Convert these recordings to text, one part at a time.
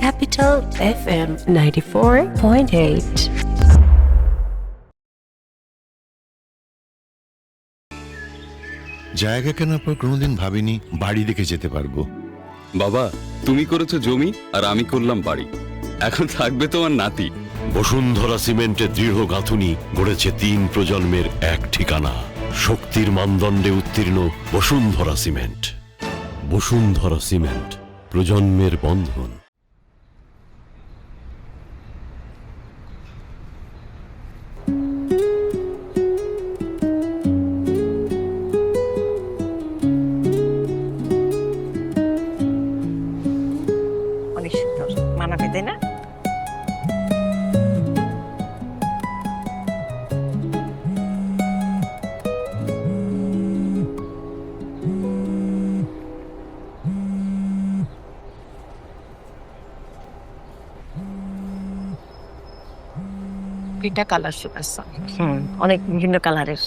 Capital FM 94.8. জায়গা কেনার পর কোনোদিন ভাবিনি বাড়ি দেখে যেতে পারবো। বাবা, তুমি করেছো জমি আর আমি করলাম বাড়ি। এখন থাকবে তোমার নাতি। বসুন্ধরা সিমেন্টের দৃঢ় গাঁথুনি গড়েছে 3 প্রজন্মের এক ঠিকানা। শক্তির মানদণ্ডে উত্তীর্ণ বসুন্ধরা সিমেন্ট। বসুন্ধরা সিমেন্ট, প্রজন্মের বন্ধন। অনেক সুন্দর মানাবে, তাই না? এটা কালার আছে, অনেক বিভিন্ন কালারের।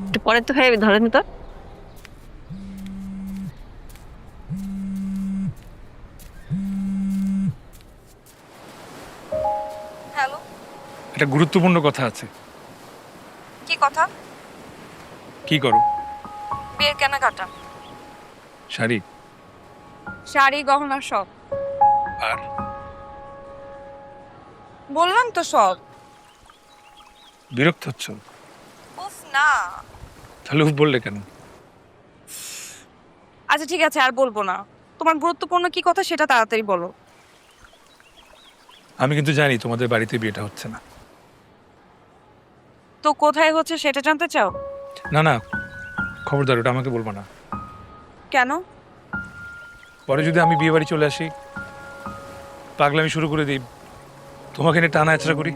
একটু পরে তো হয়ে ধরেন তো। হ্যালো, একটা গুরুত্বপূর্ণ কথা আছে। কি কথা? কি করো? বিয়ের কেনাকাটা, শাড়ি শাড়ি গহনা সব। আর বললাম তো সব। বিরক্ত হচ্ছ? উফ না। তাহলে উফ বললে কেন? আচ্ছা ঠিক আছে, আর বলবো না। তোমার গুরুত্বপূর্ণ কি কথা সেটা তাড়াতাড়ি বলো। আমি কিন্তু জানি তোমাদের বাড়িতে বিয়েটা হচ্ছে না। তো কোথায় হচ্ছে সেটা জানতে চাও? না না, খবরদার, ওটা আমাকে বলবো না। কেন? পরে যদি আমি বিয়ে বাড়ি চলে আসি, পাগলামি শুরু করে দিই, তোমাকে নিয়ে টানা আছড়া করি।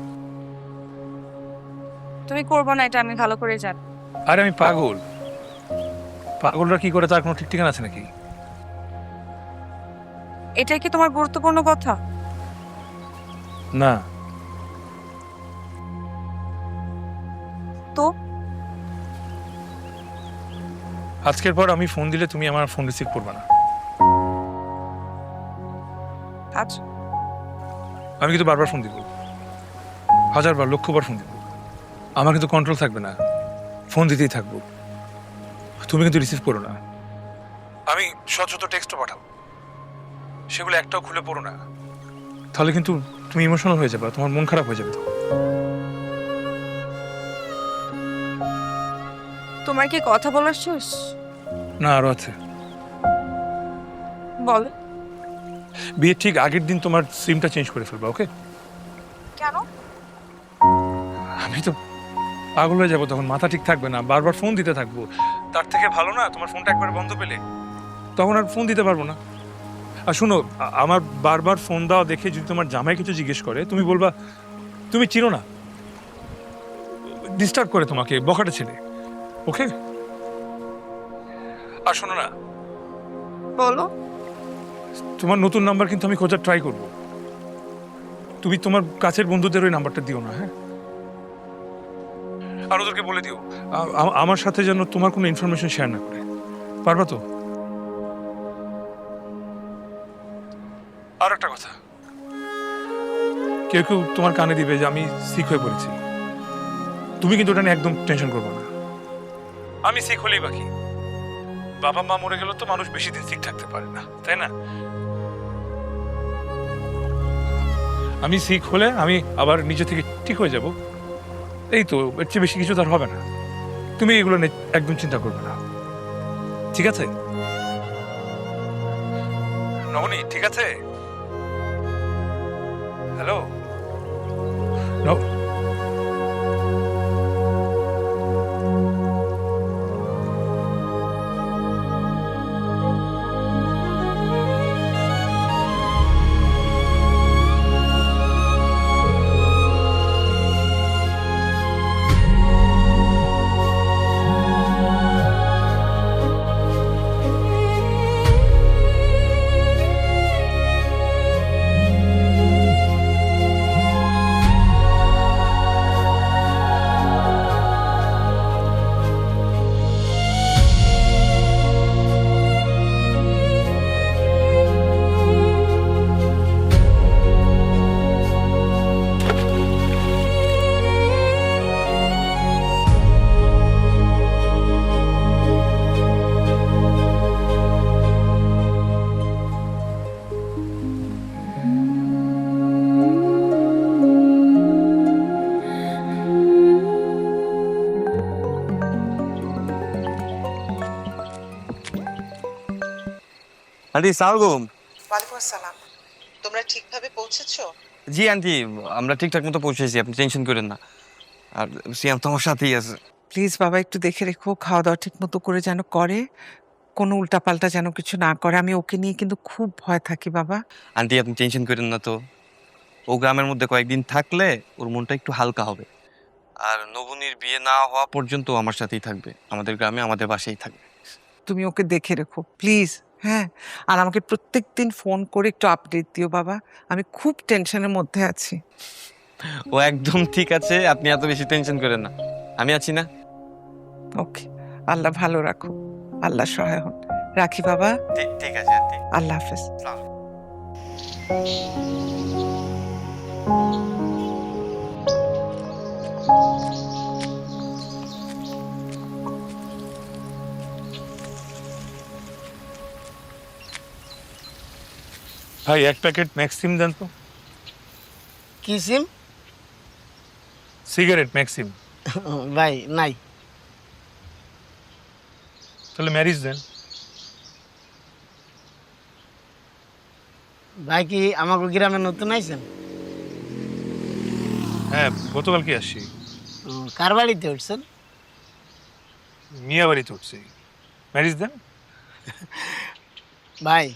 তুমি করবো না, এটা আমি ভালো করে জানি। আরে আমি পাগল। পাগলরা কি করে তার কোনো ঠিক ঠিকানা আছে নাকি? এটাই কি তোমার গুরুত্বপূর্ণ কথা? না। তো আজকের পর আমি ফোন দিলে তুমি আমার ফোন রিসিভ করবে না। আচ্ছা, আমি কিন্তু বারবার ফোন দিব, 1000বার 1,00,000বার ফোন দিব। আমার কিন্তু কন্ট্রোল থাকবে না, ফোন দিতেই থাকবো। তুমি কিন্তু রিসিভ করো না। আমি শত শত টেক্সটও পাঠাবো, সেগুলো একটাও খুলে পড়ো না। তাহলে কিন্তু তুমি ইমোশনাল হয়ে যাবে, তোমার মন খারাপ হয়ে যাবে। তো তোমার কি কথা বলার শেষ? না, আরো আছে। বল। বিয়ের ঠিক আগের দিন তোমার সিমটা চেঞ্জ করে ফেলবা, ওকে? কেন? আমি তো পাগল হয়ে যাবো, তখন মাথা ঠিক থাকবে না, বারবার ফোন দিতে থাকবো। তার থেকে ভালো না তোমার ফোনটা একবার বন্ধ পেলে, তখন আর ফোন দিতে পারবো না। আর শোনো, আমার বারবার ফোন দেওয়া দেখে যদি তোমার জামাই কিছু জিজ্ঞেস করে, তুমি বলবা তুমি চিনো না, ডিস্টার্ব করে তোমাকে, বখাটে ছেলে, ওকে? আর শোনো না, বলো। তোমার নতুন নাম্বার কিন্তু আমি খোঁজার ট্রাই করবো। তুমি তোমার কাছের বন্ধুদের ওই নাম্বারটা দিও না, হ্যাঁ? আর ওদেরকে বলে দিও আমার সাথে যেন তোমার কোনো ইনফরমেশন শেয়ার না করে। পারবা তো? আর একটা কথা, কেউ কেউ তোমার কানে দিবে যে আমি সিক হয়ে পড়েছি। তুমি কিন্তু ওটা নিয়ে একদম টেনশন করবো না। আমি সিক হলেই বাকি। বাবা মা মরে গেল তো মানুষ বেশি দিন সিক থাকতে পারে না, তাই না? আমি সিক হলে আমি আবার নিজে থেকে ঠিক হয়ে যাব, এই তো। এর চেয়ে বেশি কিছু তার হবে না। তুমি এগুলো নিয়ে একদম চিন্তা করবে না, ঠিক আছে? নবনী, ঠিক আছে? হ্যালো? আন্টি সালাম। ওয়ালাইকুম আসসালাম। তোমরা ঠিকভাবে পৌঁছেছো? জি আন্টি, আমরা ঠিকঠাক মতো পৌঁছেছি, আপনি টেনশন করেন না। আর সিয়াম তো আমার সাথেই আছে। প্লিজ বাবা একটু দেখে রেখো, খাওয়া দাওয়া ঠিক মতো করে যেন করে, কোনো উল্টাপাল্টা যেন কিছু না করে। আমি ওকে নিয়ে কিন্তু খুব ভয় থাকি বাবা। আন্টি আপনি টেনশন করেন না তো, ও গ্রামের মধ্যে কয়েকদিন থাকলে ওর মনটা একটু হালকা হবে। আর নবনীর বিয়ে না হওয়া পর্যন্ত আমার সাথেই থাকবে, আমাদের গ্রামে আমাদের বাসায় থাকবে। তুমি ওকে দেখে রেখো প্লিজ। হ্যাঁ, আর আমাকে প্রত্যেকদিন ফোন করে একটু আপডেট দিও বাবা, আমি খুব টেনশনের মধ্যে আছি। ও একদম ঠিক আছে, আপনি এত বেশি টেনশন করেন না, আমি আছি না। ওকে, আল্লাহ ভালো রাখো, আল্লাহ সহায় হন। রাখি বাবা। ঠিক আছে আন্টি। আল্লাহ হাফেজ। ভাই এক প্যাকেট ম্যাক্সিম দেন তো। কি সিম? Cigarette Maxim. ভাই নাই। তাহলে ম্যারিজ দেন। ভাই কি আমাকে গ্রামে নতুন আইছেন? হ্যাঁ, গতকালকে আসি। কার বাড়িতে উঠছেন? মিয়া বাড়িতে উঠছি। ম্যারিজ দেন। ভাই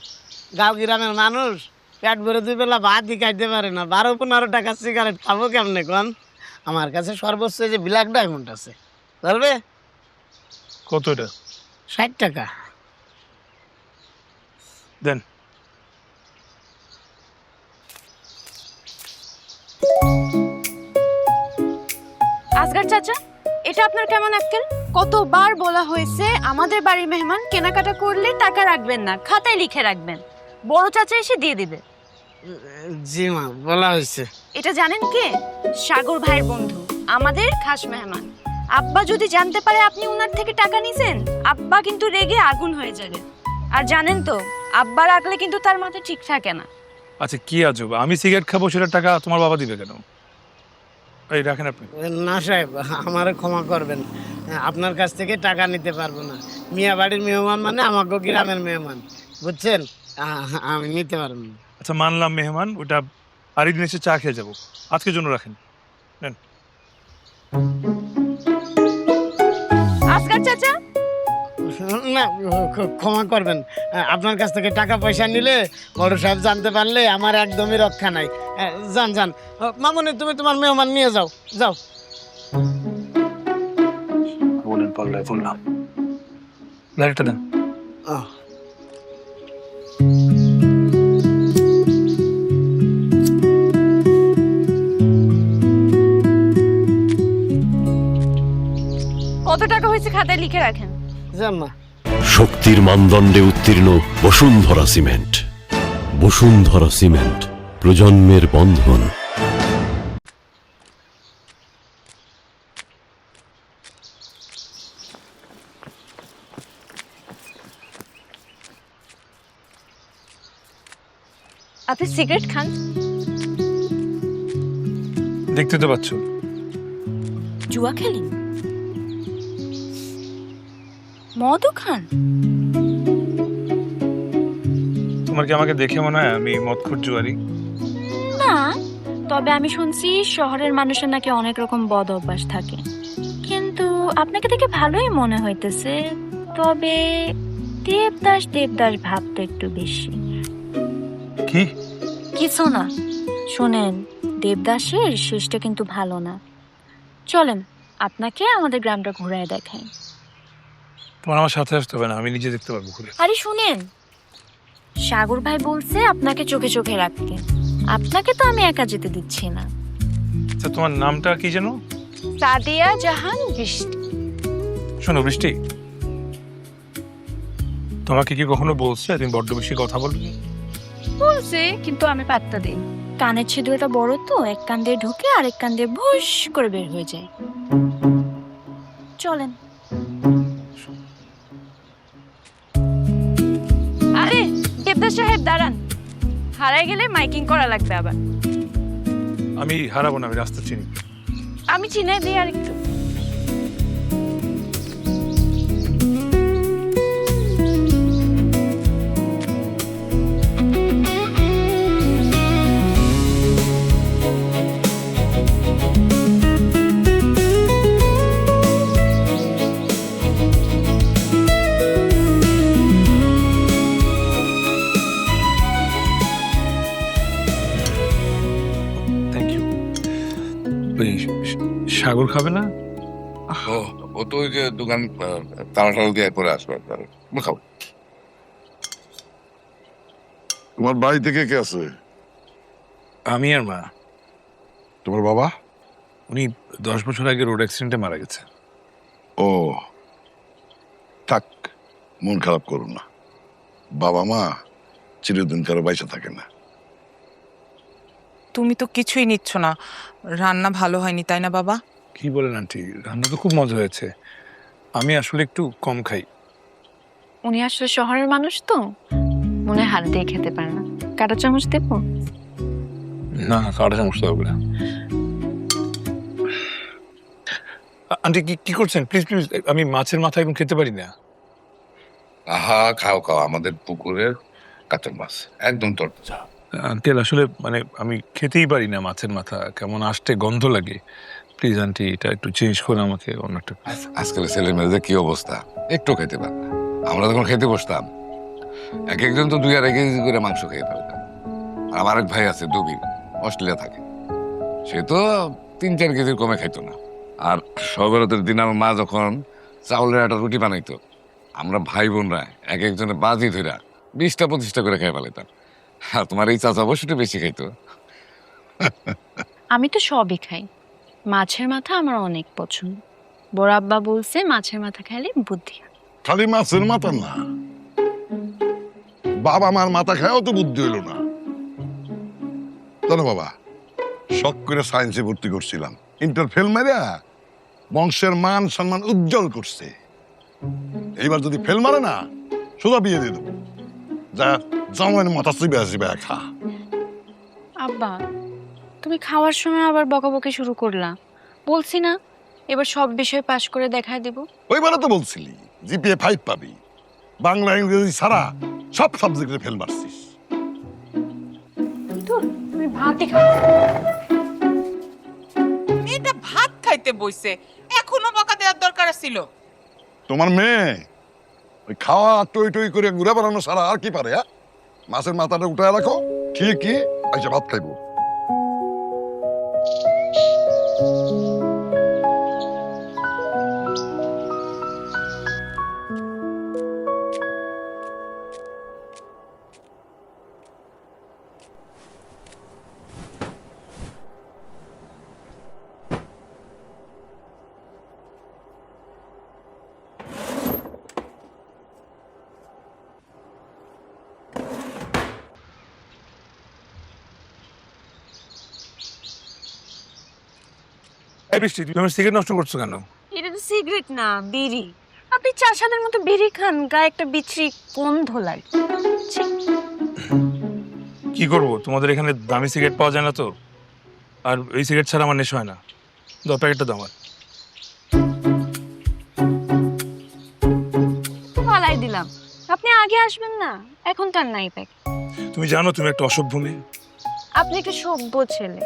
গাঁও গ্রামের মানুষ পেট ভরে 2 বেলা ভাতই খাইতে পারে না, 12-15 টাকা সিগারেট খাবো কেমনে কোন? আমার কাছে সর্বোচ্চ যে ব্ল্যাক ডায়মন্ড আছে, চলবে? কত এটা? 60 টাকা। দেন। আসগার চাচা, এটা আপনার কেমন আক্কেল? কতবার বলা হয়েছে আমাদের বাড়ির মেহমান কেনাকাটা করলে টাকা রাখবেন না, খাতায় লিখে রাখবেন, বড় চাচা এসে দিয়ে দিবে। জি মা, বলা হয়েছে। এটা জানেন কে? সাগর ভাইয়ের বন্ধু, আমাদের খাস মেহমান। আব্বা যদি জানতে পারে আপনি ওনার থেকে টাকা নিছেন, আব্বা কিন্তু রেগে আগুন হয়ে যাবে। আর জানেন তো, আব্বা রাখলে কিন্তু তার মাথা ঠিক থাকে না। আচ্ছা কি আজব, আমি সিগারেট খাবো সেটার টাকা তোমার বাবা দিবে কেন? এই রাখেন আপনি। না সাহেব, আমারে ক্ষমা করবেন, আপনার কাছ থেকে টাকা নিতে পারবো না। মিয়া বাড়ির মেহমান মানে আমাকে গ্রামের মেহমান, বুঝছেন? আমি নিতে পারবো না। আচ্ছা মানলাম মেহমান, ওটা আরেকদিন এসে চা খেয়ে যাবো, আজকের জন্য রাখেন। নেন। আসগার চাচা, না ক্ষমা করবেন, আপনার কাছ থেকে টাকা পয়সা নিলে বড় সাহেব জানতে পারলে আমার একদমই রক্ষা নাই। যান যান মামুনি, তুমি তোমার মেহমান নিয়ে যাও, যাও। বলেন পাল্লায় বললাম। লাইটটা দেন। কত টাকা হয়েছে খাতায় লিখে রাখেন। যান মা। শক্তির মানদণ্ডে উত্তীর্ণ বসুন্ধরা সিমেন্ট। বসুন্ধরা সিমেন্ট, প্রজন্মের বন্ধন। আপনি সিগারেট খান? দেখতে তো পাচ্ছ। জুয়া খেলেন? মদও খান? তোমার কি আমাকে দেখে মনে হয় আমি মদখোর জুয়ারি? না, তবে আমি শুনছি শহরের মানুষের নাকি অনেক রকম বদ অভ্যাস থাকে, কিন্তু আপনাকে দেখে ভালোই মনে হইতেছে। তবে দেবদাস দেবদাস ভাবতে একটু বেশি। কি? কিছু না, শোনেন, দেবদাসের শেষটা কিন্তু ভালো না। চলেন আপনাকে আমাদের গ্রামটা ঘুরায় দেখাই। তোমার আমার সাথে আসতে হবে না, আমি নিজে দেখতে পারবো ঘুরে। আরে শুনেন, সাগর ভাই বলছে আপনাকে চোখে চোখে রাখতে, আপনাকে তো আমি একা যেতে দিচ্ছি না। আচ্ছা তোমার নামটা কি যেন? সাদিয়া জাহান বৃষ্টি। শোনো বৃষ্টি, তোমাকে কি কখনো বলছে তুমি বড্ড বেশি কথা বলবে? বলছে, কিন্তু আমি পাত্তা দিই। কানের ছিদ্রটা বড় তো, এক কান দিয়ে ঢুকে আরেক কান দিয়ে ভুস করে বের হয়ে যায়। চলেন। আরে দেবদাস সাহেব দাঁড়ান, হারাই গেলে মাইকিং করা লাগবে আবার। আমি হারাবো না, আমি রাস্তা চিনি। আমি চিনে দিই আর একটু। কই সাগর খাবে না? ও তো ওই যে দোকান তাড়াতাড়ি দিয়ে পরে আসবে। খাও। তোমার বাড়ি থেকে কে আছে? আমি আর মা। তোমার বাবা? উনি 10 বছর আগে রোড অ্যাক্সিডেন্টে মারা গেছে। ও থাক, মন খারাপ করো না। বাবা মা চিরদিন কারো বাইসা থাকে না। তুমি তো কিছুই নিচ্ছ না, রান্না ভালো হয়নি তাই না বাবা? কি বলেন আন্টি, রান্না তো খুব মজা হয়েছে। আমি আসলে একটু কম খাই। উনি আসলে শহরের মানুষ তো, মনে হয় হাত দিয়ে খেতে পারে না। কাঁটা চামচ দেবো? না, কাটা সমস্যা হবে না। আন্টি কি করছেন? প্লিজ প্লিজ, আমি মাছের মাথা এখন খেতে পারি না। আহা, খাও খাও, আমাদের পুকুরের কাতল মাছ একদম তরতাজা। আঙ্কেল আসলে মানে আমি খেতেই পারি না মাছের মাথা, কেমন আষ্টে গন্ধ লাগে। প্লিজ আন্টি, এটা একটু চেঞ্জ করে আমাকে অন্য একটা। আজকাল ছেলে মেয়েদের কি অবস্থা, একটু খেতে পারে না। আমরা যখন খেতে বসতাম এক একজন তো 2-2.5 কেজি করে মাংস খেয়ে ফেলতাম। আমার এক ভাই আছে দুবি, অস্ট্রেলিয়া থাকে, সে তো 3-4 কেজির কমে খাইতো না। আর সবেরতের দিন আমার মা যখন চাউলের একটা রুটি বানাইতো, আমরা ভাই বোনরা এক একজনের বাজি ধরা 20টা-25টা করে খেয়ে ফেলাইতাম। আর তোমার এই চাচা বসুটা বেশি খাইতো। আমি তো সবই খাই, মাছের মাথা আমার অনেক পছন্দ। বড় আব্বা বলছে মাছের মাথা খাইলে বুদ্ধি হয়। খালি মাছের মাথা না, বাবা মার মাথা খায়ও তো বুদ্ধি হইল না জানো বাবা। শখ করে সায়েন্সে ভর্তি করছিলাম, ইন্টার ফেল মারিয়া বংশের মান সম্মান উজ্জ্বল করছে। এইবার যদি ফেল মারে না, সোজা বিয়ে দিয়ে দেবো। যা জামাইয়ের মাথা চিবে আসবে খা। আব্বা, তুমি খাওয়ার সময় আবার বকাবকি শুরু করলা। বলছি না এবার সব বিষয় পাশ করে দেখায় দিব। ওইবারে তো বলছিলি জিপিএ 5 পাবি, বাংলা ইংরেজি ছাড়া সব সাবজেক্টে ফেল মারছিস। তুমি ভাতই খাও। মেয়েটা ভাত খাইতে বইছে, এখনো বকা দেওয়ার দরকার ছিল। তোমার মেয়ে ওই খাওয়া টই টই করে ঘুরে বেড়ানো ছাড়া আর কি পারে? মাছের মাথাটা উঠায় রাখো, ঠিকই আইসা ভাত খাইবো। এই বৃষ্টি, তুমি আমার সিগারেট নষ্ট করছো কেন? এটা তো সিগারেট না, বিড়ি। আপনি চাষাদের মতো বিড়ি খান, গায়ে একটা বিচ্ছিরি গন্ধ লাগে। ছি। কি করবো, তোমাদের এখানে দামি সিগারেট পাওয়া যায় না তো। আর এই সিগারেট ছাড়া আমার নেশা হয় না। 10 প্যাকেটটা দাও আমার। ফালাই দিলাম, আপনি আগে আসবেন না, এখন তার নাই প্যাক। তুমি জানো তুমি একটা অসভ্য মেয়ে। আপনি একটা সভ্য ছেলে।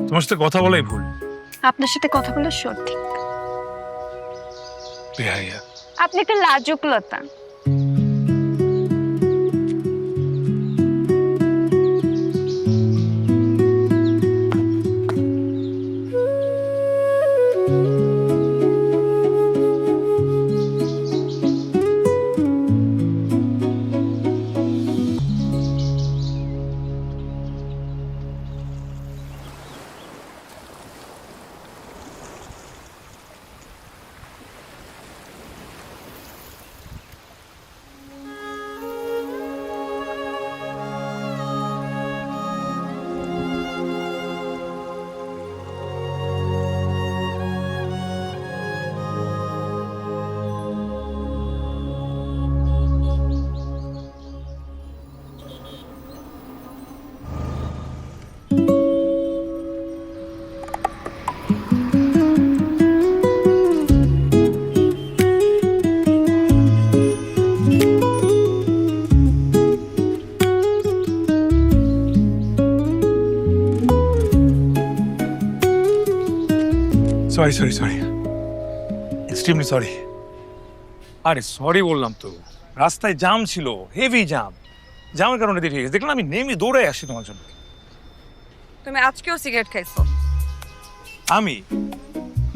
তোমার সাথে কথা বলাই ভুল। আপনার সাথে কথা বলা সঠিক। বেহাইয়া। আপনি একটা লাজুক লতা। Sorry sorry sorry, extremely sorry. আরে সরি বললাম তো, রাস্তায় জাম ছিল, হেভি জাম। জামের কারণে দেরি হয়ে গেছে। দেখলাম আমি নেমে দৌড়ে আসি তোমার জন্য। তুমি আজকেও সিগারেট খাইছো? আমি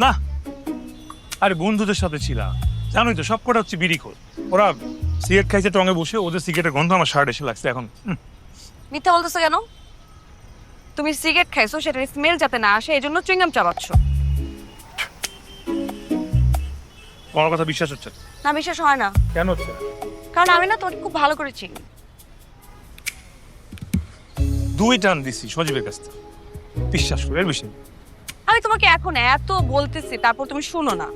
না, আরে বন্ধুদের সাথে ছিলাম, জানোই তো সব কটা হচ্ছে বিড়িখোর। ওরা সিগারেট খাইছে টঙে বসে, ওদের সিগারেটের গন্ধ আমার শার্ট এসে লাগছে। এখন মিথ্যা বলতেছো কেন? তুমি সিগারেট খাইছো, সেটার স্মেল যাতে না আসে এই জন্য চুইংগাম চাবাচ্ছ। তোমার কথা বিশ্বাস হচ্ছে না? না, বিশ্বাস হয় না। কেন হচ্ছে না? কারণ আমি না তোমাকে খুব ভালো করে চিনি। 2 টান দিছি সজীবের কাছ থেকে, বিশ্বাস করে, এর বেশি না। আমি তোমাকে এখন এত বলতেছি, তারপর তুমি শুনো না।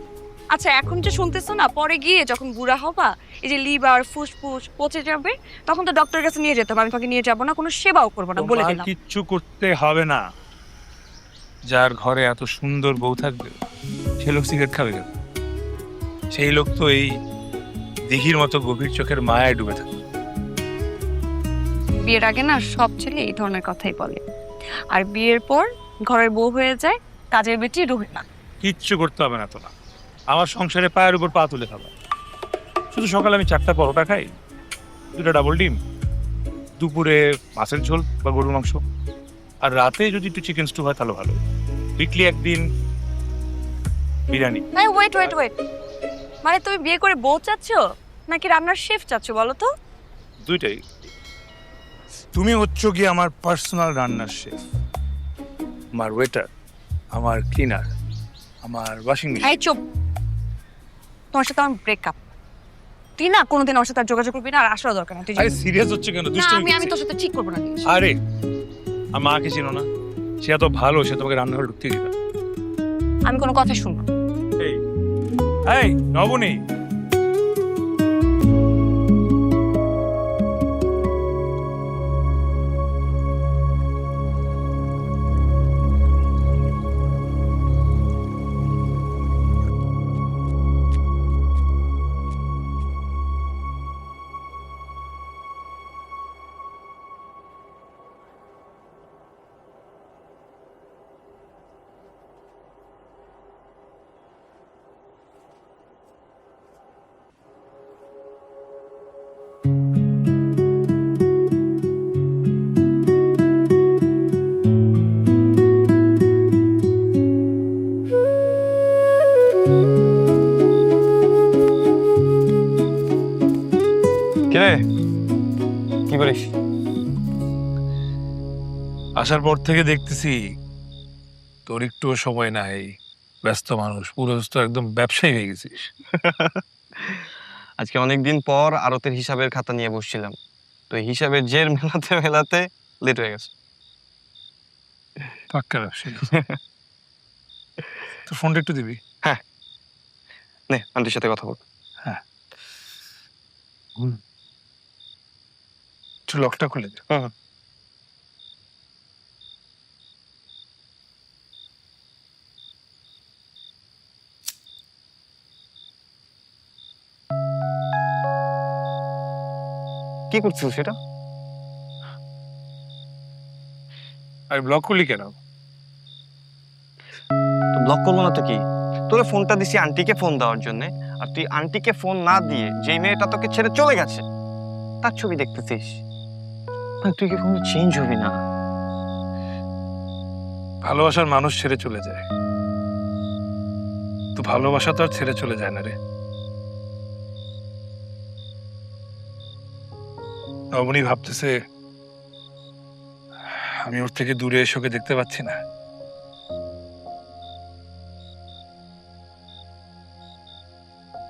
আচ্ছা, এখন যে শুনতেছো না, পরে গিয়ে যখন বুড়া হবা, এই যে লিভার ফুসফুস পচে যাবে, তখন তো ডক্টরের কাছে নিয়ে যেতে হবে। আমি তোমাকে নিয়ে যাবো না, কোনো সেবাও করবো না, বলে তোমার দিলাম। কিচ্ছু করতে হবে না। যার ঘরে এত সুন্দর বউ থাকবে, সে লোক সিগারেট খাবে কেন? সেই লোক তো এই দিঘির মতো গভীর চোখের মায়ায় ডুবে থাকে। বিয়ের আগে না সব ছেলে এই ধরনের কথাই বলে, আর বিয়ের পর ঘরের বউ হয়ে যায়, কাজের বেটি রুহে না। কিচ্ছু করতে হবে না তোমার। আমার সংসারে পায়ের উপর পা তুলে খাবা। শুধু সকালে আমি 4টা পরোটা খাই, 2টা ডাবল ডিম, দুপুরে মাছের ঝোল বা গরুর মাংস, আর রাতে যদি একটু চিকেন স্টু হয় তাহলে ভালো। উইকলি একদিন বিরিয়ানি। ওয়েট ওয়েট ওয়েট, মানে তুমি বিয়ে করে বউ চাচ্ছ নাকি রান্নার শেফ চাচ্ছ বলো তো? দুইটাই। তুমি হচ্ছ কি আমার পার্সোনাল রান্নার শেফ, আমার ওয়েটার, আমার ক্লিনার, আমার ওয়াশিং মেশিন। এই চুপ, তোমার সাথে আমার ব্রেকআপ। তুই না কোনোদিন আমার সাথে আর যোগাযোগ করবি না, আর আসার দরকার না। তুই আরে সিরিয়াস হচ্ছে কেন? না, আমি তোর সাথে ঠিক করবো না। আরে আমার মাকে চিনো না? সে এত ভালো, সে তোমাকে রান্নাঘরে ঢুকতে দিবে। আমি কোনো কথা শুনবো। এই এই নবনী, কি করিস? আসার পর থেকে দেখতেছি তোর একটুও সময় নাই। ব্যস্ত মানুষ, পুরো তো একদম ব্যবসায়ী হয়ে গেছিস। আজকে অনেকদিন পর আরতের হিসাবের খাতা নিয়ে বসছিলাম, তো এই হিসাবের জের মেলাতে মেলাতে লেট হয়ে গেছে। পাক্কা ব্যবসায়ী। তোর ফোনটা একটু দিবি? হ্যাঁ, নে আন্টির সাথে কথা বল। হ্যাঁ, একটু লকটা খুলে দে। কি করছিস সেটা? আরে ব্লক করলি কেন? তো ব্লক করবো না তো কি? তোকে ফোনটা দিছি আন্টিকে ফোন দেওয়ার জন্য, আর তুই আন্টিকে ফোন না দিয়ে যেই মেয়েটা তোকে ছেড়ে চলে গেছে তার ছবি দেখতেছিস। তুই কি কোনো চেঞ্জ হবি না? ভালোবাসার মানুষ ছেড়ে চলে যায়, তো ভালোবাসা তো আর ছেড়ে চলে যায় না রে। নবনী ভাবতেছে আমি ওর থেকে দূরে এসে ওকে দেখতে পাচ্ছি না।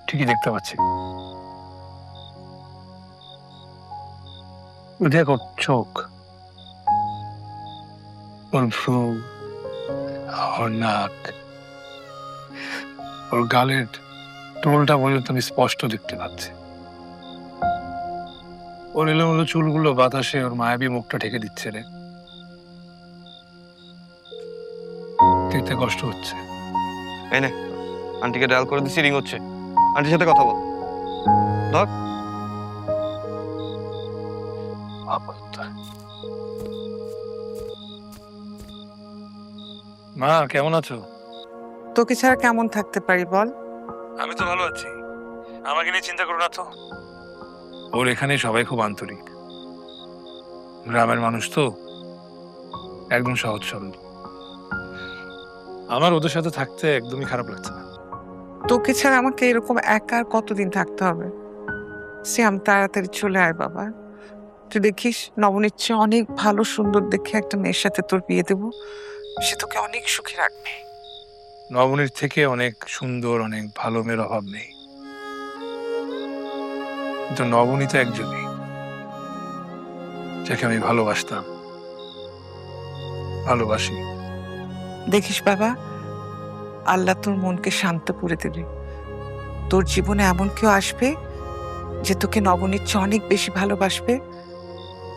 ঠিকই দেখতে পাচ্ছি। দেখ ওর চোখ, ওর ভ্রু, ওর নাক, ওর গালের টোলটা পর্যন্ত আমি স্পষ্ট দেখতে পাচ্ছি। ওর এলোমেলো চুলগুলো বাতাসে ওর মায়াবী মুখটা ঢেকে দিচ্ছে রে। দেখতে কষ্ট হচ্ছে। এই নে, আন্টিকে ডায়াল করে দিছি, রিং হচ্ছে। আন্টির সাথে কথা বল। ধর। মা কেমন আছো? তোকে ছাড়া কেমন থাকতে পারি বল? আমি তো ভালো আছি, আমাকে নিয়ে চিন্তা করো না তো। ওর এখানে সবাই খুব আন্তরিক, গ্রামের মানুষ তো, একদম সহজ সরল। আমার ওদের সাথে থাকতে একদমই খারাপ লাগছে না। তোকে ছাড়া আমাকে এরকম একা আর কতদিন থাকতে হবে? শ্যাম, তাড়াতাড়ি চলে আয় বাবা। তুই দেখিস নবনীর চেয়ে অনেক ভালো সুন্দর দেখে একটা মেয়ের সাথে তোর বিয়ে দেবো, সে তোকে অনেক সুখে রাখবে। নবনীর থেকে অনেক সুন্দর, অনেক ভালো মেয়ের অভাব নেই, কিন্তু নবনী তো একজনই যাকে আমি ভালোবাসতাম, ভালোবাসি। দেখিস বাবা, আল্লাহ তোর মনকে শান্ত করে দেবে। তোর জীবনে এমন কেউ আসবে যে তোকে নবনীর চেয়ে অনেক বেশি ভালোবাসবে,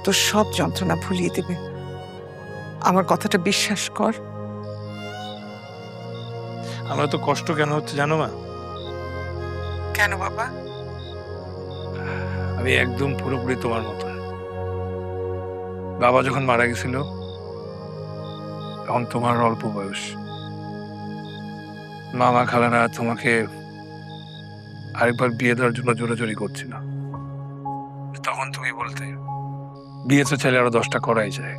তোর সব যন্ত্রণা ভুলিয়ে দেবে। আমার কথাটা বিশ্বাস কর। আমার তো কষ্ট কেন হচ্ছে জানো মা? কেন বাবা? আমি একদম পুরোপুরি তোমার মতো। বাবা যখন মারা গেছিল তখন তোমার অল্প বয়স, মামা খালারা তোমাকে আরেকবার বিয়ে দেওয়ার জন্য জোরাজোরি করছিল। তখন তুমি বলতে, বিয়ে তো ছেলে আরো 10টা করাই যায়,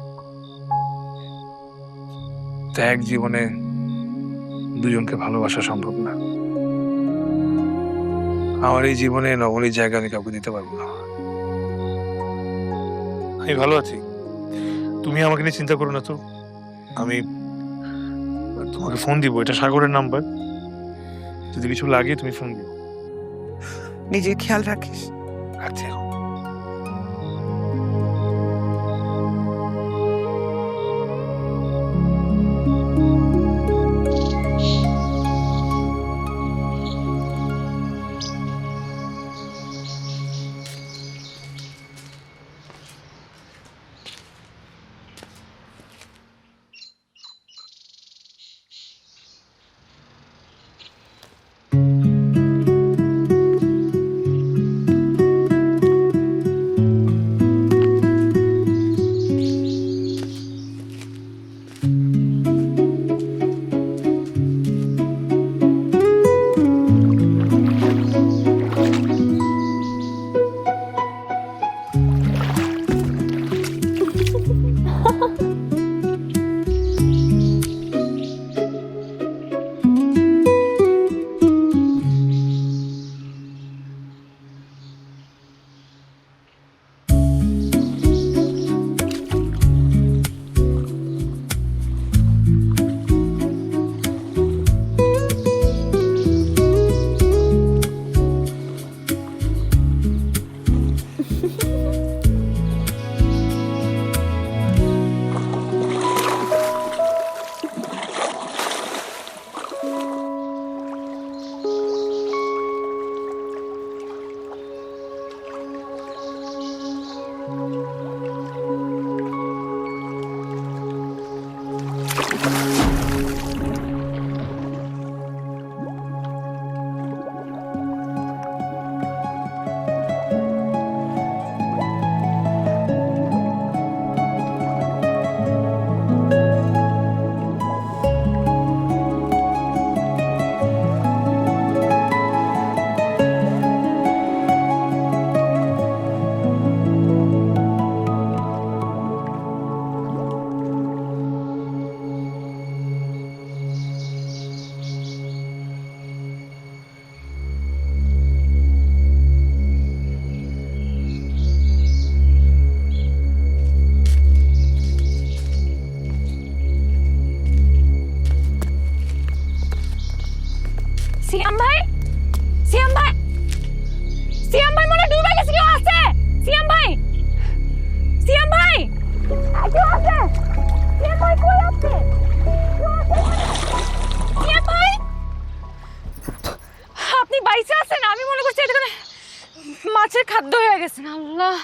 তা এক জীবনে দুজনকে ভালোবাসা সম্ভব না। আমার এই জীবনে নবনীর জায়গা আমি কাউকে দিতে পারবো না। আমি ভালো আছি, তুমি আমাকে নিয়ে চিন্তা করো না তো। আমি তোমাকে ফোন দিব, এটা সাগরের নাম্বার, যদি কিছু লাগে তুমি ফোন দিও। নিজের খেয়াল রাখিস। আচ্ছা। সিয়াম ভাই, সিয়াম ভাই, সিয়াম ভাই মনে ডুবে গেছে, কেউ আছে? সিয়াম ভাই, সিয়াম ভাই, কেউ আছে? সিয়াম ভাই কই আছে? সিয়াম ভাই, আপনি বাইসে আছেন? আমি মনে করছি এটা করে মাছের খাদ্য হয়ে গেছে। আল্লাহ,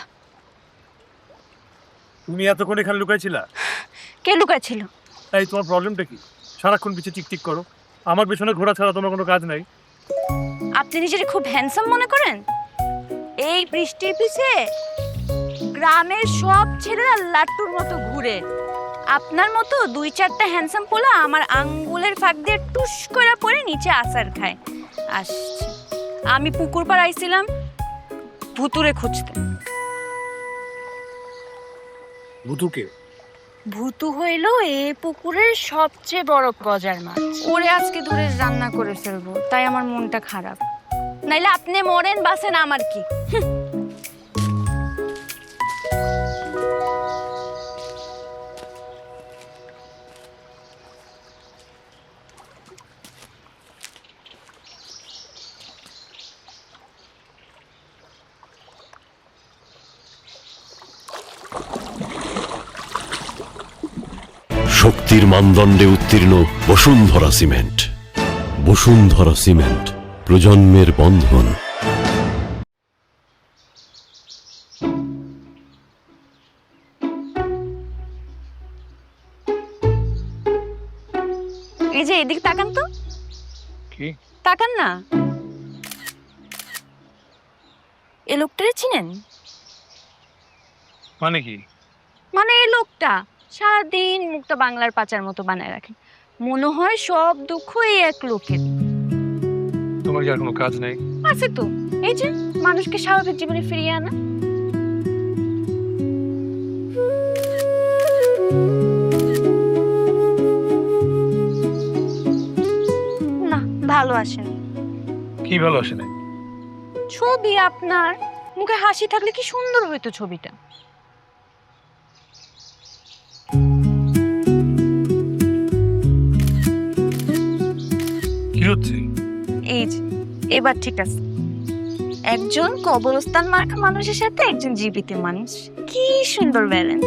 তুমি এতক্ষণ এখানে লুকাইছিলা? কে লুকাইছিল? এই তোমার প্রবলেমটা কি? সারাক্ষণ পিছে টিকটিক করো, আমার পেছনে ঘোরা ছাড়া তোমার কোনো কাজ নাই। আপনি নিজেকে খুব হ্যান্ডসাম মনে করেন? এই বৃষ্টির পিছে গ্রামের সব ছেলেরা লাট্টুর মতো ঘুরে, আপনার মতো 2-4টা হ্যান্ডসাম পোলা আমার আঙ্গুলের ফাঁক দিয়ে টুস করে পড়ে নিচে আছাড় খায়। আসছে, আমি পুকুর পাড় আইছিলাম ভুতুরে খুঁজতে। ভুতুকে? ভুতু হইল এ পুকুরের সবচেয়ে বড় গজার মাছ। ওরে আজকে ধরে রান্না করে ফেলবো, তাই আমার মনটা খারাপ। নাইলে আপনি মরেন বাসেন, আমার কি। শক্তির মানদণ্ডে উত্তীর্ণ বসুন্ধরা সিমেন্ট। বসুন্ধরা সিমেন্ট, প্রজন্মের বন্ধন। এই যে এদিকে তাকান তো, কি তাকান না। এ লোকটারে চিনেন? মানে কি? মানে এই লোকটা সারাদিন মুখটা বাংলার পাঁচার মতো বানায় রাখে, মনে হয় সব দুঃখ এই এক লোকের। তোমার কি আর কোনো কাজ নেই? আছে তো, এই যে মানুষকে স্বাভাবিক জীবনে ফিরিয়ে আনা। না, ভালো আসেন। কি ভালো আসে নাই? ছবি আপনার মুখে হাসি থাকলে কি সুন্দর হইতো ছবিটা। কি হচ্ছে? এই যে এবার ঠিক আছে। একজন কবরস্থান মার্কা মানুষের সাথে একজন জীবিত মানুষ, কি সুন্দর ব্যালেন্স।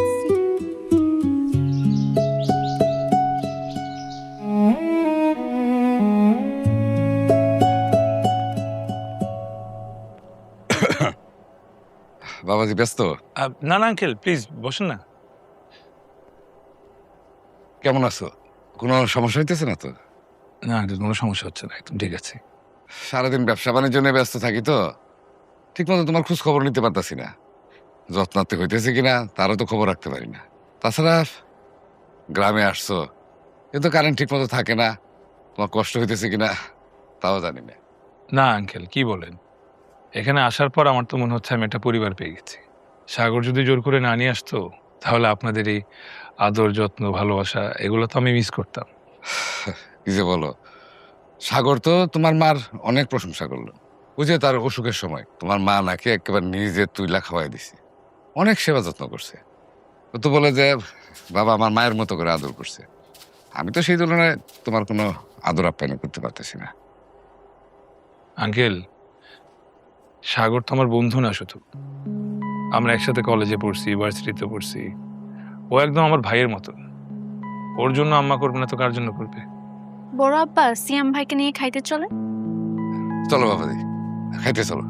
বাবাজি ব্যস্ত? না না আঙ্কেল, প্লিজ বসেন না। কেমন আছো? কোনো সমস্যা হইতেছে না তো? না, কোনো সমস্যা হচ্ছে না, একদম ঠিক আছে। সারাদিন ব্যবসা বাণিজ্য নিয়ে ব্যস্ত থাকি তো, ঠিক মতো তোমার খোঁজ খবর নিতে পারতাছি না। যত্নার্থে হইতেছে কিনা তারও তো খবর রাখতে পারি না। তাছাড়া গ্রামে আসছো, কিন্তু কারেন্ট ঠিক মতো থাকে না, তোমার কষ্ট হইতেছে কিনা তাও জানি না। না আঙ্কেল, কি বলেন? এখানে আসার পর আমার তো মনে হচ্ছে আমি একটা পরিবার পেয়ে গেছি। সাগর যদি জোর করে না নিয়ে আসতো, তাহলে আপনাদের এই আদর যত্ন ভালোবাসা এগুলো তো আমি মিস করতাম। কি যে বলো, সাগর তো তোমার মার অনেক প্রশংসা করলো। বুঝে তার অসুখের সময় তোমার মা নাকি একেবারে নিজে তুইলা খাওয়াই দিছে, অনেক সেবা যত্ন করছে। ও তো বলে যে বাবা আমার মায়ের মতো করে আদর করছে। আমি তো সেই তুলনায় তোমার কোনো আদর আপ্যায়ন করতে পারতেছি না। আঙ্কেল, সাগর তো আমার বন্ধু না শুধু, আমরা একসাথে কলেজে পড়ছি, ইউনিভার্সিটিতে পড়ছি। ও একদম আমার ভাইয়ের মতো। ওর জন্য আম্মা করবে না তো কার জন্য করবে? বড় আব্বা সিয়াম ভাইকে নিয়ে খাইতে চলে। চলো বাবাজি, খাইতে চলো।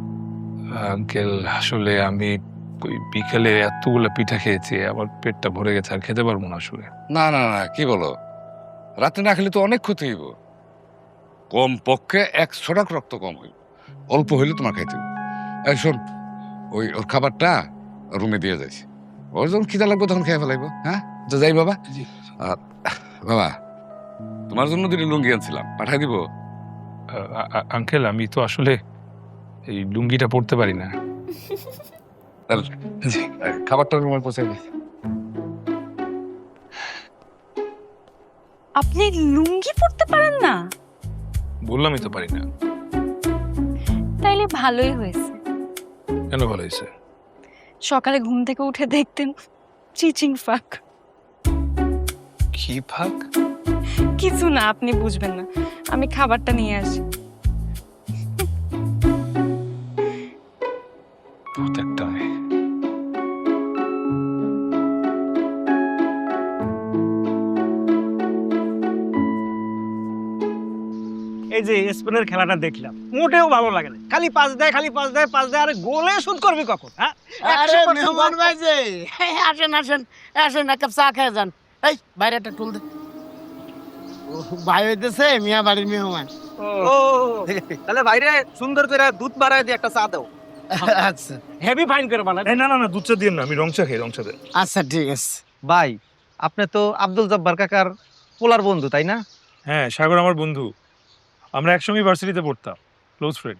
আঙ্কেল, আসলে আমি ওই বিকেলে এতগুলো পিঠা খেয়েছি, আমার পেটটা ভরে গেছে, আর খেতে পারবো না আসলে। না না না, কি বলো, রাতে না খেলে তো অনেক ক্ষতি হইব। কম পক্ষে 100 টাক রক্ত কম হইব, অল্প হইলে তোমার খাইতে হইব। এই শোন, ওর খাবারটা রুমে দিয়ে যাইছি, ওর যখন খিদা লাগবে তখন খেয়ে ফেলাইবো। হ্যাঁ, তো যাই বাবা। আর বাবা, তোমার জন্য দুটো লুঙ্গি আনছিলাম, পাঠাই দিব? আঙ্কেল, আমি তো আসলে এই লুঙ্গিটা পরতে পারি না। খাবারটা রুমে পৌঁছে দিই। আপনি লুঙ্গি পরতে পারেন না? বললামই তো পারি না। তাইলে ভালোই হয়েছে। কেন ভালো হয়েছে? সকালে ঘুম থেকে উঠে দেখতেন চিচিং ফাঁক। কি ফাঁক? কিছু না, আপনি বুঝবেন না, আমি খাবারটা নিয়ে আসি। প্রত্যেকটা এই যে স্পেনের খেলাটা দেখলাম, মোটেও ভালো লাগে না। খালি পাস দেয়, খালি পাস দেয়, পাস দেয়। আরে গোলে শুট করবি কখন? হ্যাঁ, আরে মেহমান ভাই যে আসেন আসেন আসেন, এক কাপ চা খেয়ে যান। এই বাইরে একটা টুল দে। ভাই হইতেছে মিয়া বাড়ির মেহমান। ও তাহলে বাইরে সুন্দর করে দুধ বাড়ায় দিয়ে একটা চা দাও। আচ্ছা হেভি ফাইন করে বানায়। না না না, দুধ চা দিন না, আমি রং চা খাই, রং চা দেন। আচ্ছা ঠিক আছে। ভাই, আপনি তো আব্দুল জব্বার কাকার পোলার বন্ধু, তাই না? হ্যাঁ, সাগর আমার বন্ধু, আমরা একসঙ্গে ইউনিভার্সিটিতে পড়তাম, ক্লোজ ফ্রেন্ড।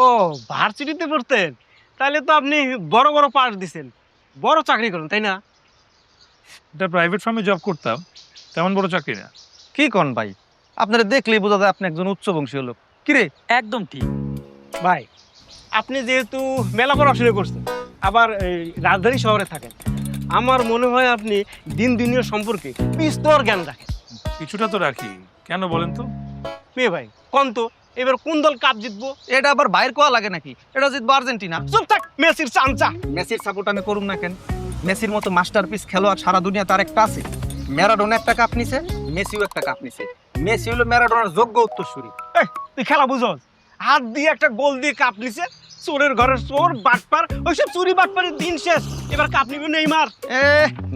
ও, ভার্সিটিতে পড়তেন? তাহলে তো আপনি বড় বড় পাস দিছেন, বড় চাকরি করেন, তাই না? এটা প্রাইভেট ফার্মে জব করতাম, তেমন বড় চাকরি না। কি কন ভাই, আপনারা দেখলেই বোঝা যায় আপনি একজন উচ্চবংশীয় লোক। কিরে? একদম ঠিক ভাই। আপনি যেহেতু মেলা পড়াশোনা করছেন, আবার এই রাজধানী শহরে থাকেন, আমার মনে হয় আপনি দিন দিনীয় সম্পর্কে বিস্তর জ্ঞান রাখেন। কিছুটা তো রাখি, কেন বলেন তো? মেয়ে ভাই কোন তো এবার কোন দল কাপ জিতবো? এটা আবার বাইর কোয়া লাগে নাকি? এটা জিতবো আর্জেন্টিনা। চুপ থাক, মেসির চামচা। মেসির সাপোর্ট আমি করুম না কেন? মেসির মতো মাস্টারপিস খেলোয়াড় সারা দুনিয়া তার একটা আছে। ম্যারাডোনা একটা কাপ নিছে, মেসিও একটা কাপ নিছে। মেসি হলো ম্যারাডোনার যোগ্য উত্তরসূরি। তুই খেলা বুঝস? হাত দিয়ে একটা গোল দিয়ে কাপ নিছে, চোরের ঘরের চোর বাটপার, ওইসব চুরি বাটপারের দিন শেষ। এবার কাপ নিবে নেইমার।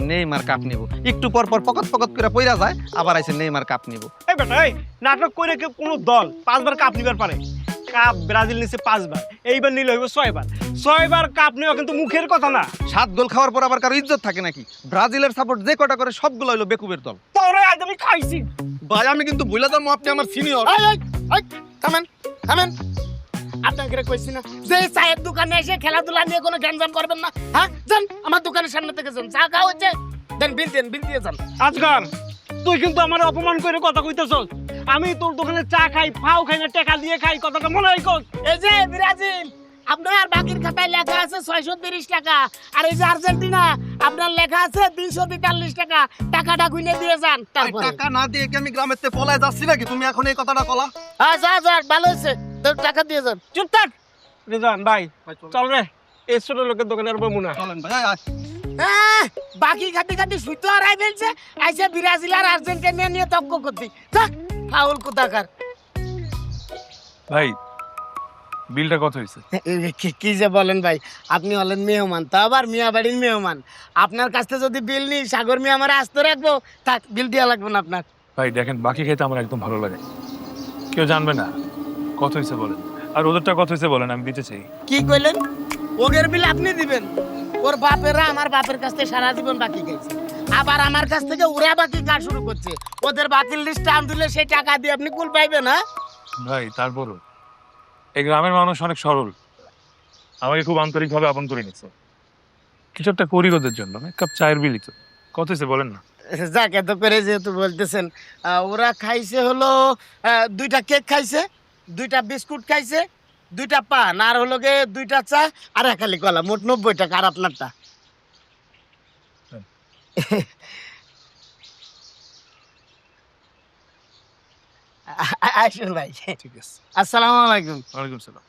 নেইমার কাপ নিব, একটু পর পর পকত পকত করে পইরা যায়, আবার আইছে নেইমার কাপ নিব। এই বেটা, এই নাটক করে কেউ কোনো দল 5 বার কাপ নিবার পারে? কাপ ব্রাজিল নিছে 5 বার, এইবার নিলে হইব 6 বার। 6 বার কাপ নেওয়া কিন্তু মুখের কথা না। 7 গোল খাওয়ার পর আবার কারো ইজ্জত থাকে নাকি? ব্রাজিলের সাপোর্ট যে কটা করে সবগুলো হইলো বেকুবের দল। তোরে আজ আমি খাইছি ভাই, আমি কিন্তু ভুলে যাবো আপনি আমার সিনিয়র। থামেন থামেন, আপনাকে কইছি না যে চায়ের দোকানে এসে খেলাধুলা নিয়ে কোনো গ্যাঞ্জাম করবেন না। হ্যাঁ, যান আমার দোকানের সামনে থেকে যান, চা খাওয়া হচ্ছে, দেন বিল দিয়ে যান। আজকাল তুই কিন্তু আমার অপমান করে কথা কইতেছ। আমি তোর দোকানে চা খাই, ফাও খাই না, টাকা দিয়ে খাই, কথাটা মনে রাখোস। এই যে ব্রাজিল, আপনার বাকির খাতায় লেখা আছে 630 টাকা, আর এই যে আর্জেন্টিনা আপনার লেখা আছে 243 টাকা। টাকাটা গুনে দিয়ে যান। তারপর টাকা না দিয়ে কি আমি গ্রামের থেকে পলায় যাচ্ছি নাকি? তুমি এখন এই কথাটা কলা? যা ভালো হয়েছে, টাকা দিয়ে যান। চুপ থাক রেজান ভাই, চল রে, এই ছোট লোকের দোকানে আর বমু না। চলেন ভাই। বাকি খাতি সুইতো আর আই ফেলছে, আইসে ব্রাজিল আর আর্জেন্টিনা নিয়ে তর্ক করতে। ফাউল কোথাকার। ভাই, বিলটা কত হয়েছে? কি যে বলেন ভাই, আপনি হলেন মেহমান, তা আবার মিয়া বাড়ির মেহমান। আপনার কাছ থেকে যদি বিল নিই, সাগর মিয়া আমার আস্ত রাখবো, থাক, বিল দেওয়া লাগবে না আপনার। ভাই দেখেন, বাকি খেতে আমার একদম ভালো লাগে, কেউ জানবে না। কত হয়েছে বলেন, আর ওদেরটা কত হয়েছে বলেন, আমি দিতে চাই। কি কইলেন? ওগের বিল আপনি দিবেন? ওর বাপেরা আমার বাপের কাছ থেকে সারা জীবন বাকি খাইছে, আবার আমার কাছ থেকে ওরা বাকি কাজ শুরু করছে। ওদের বাকির লিস্ট টান দিলে সেই টাকা দিয়ে আপনি কুল পাইবেন না? ভাই তারপরও এই গ্রামের মানুষ অনেক সরল, আমাকে খুব আন্তরিকভাবে আপন করে নিচ্ছে। কিছু একটা করি ওদের জন্য, এক কাপ চায়ের বিলি তো। কত হয়েছে বলেন না? যাক, এত করে যেহেতু বলতেছেন, ওরা খাইছে হলো 2টা কেক খাইছে, 2টা বিস্কুট খাইছে, 2টা পান, আর হলো গে 2টা চা, আর একালি কলা, মোট 90 টাকা। আর আপনারটা? আসুন ভাই। ঠিক আছে। আসসালামু আলাইকুম। ওয়ালাইকুম সালাম।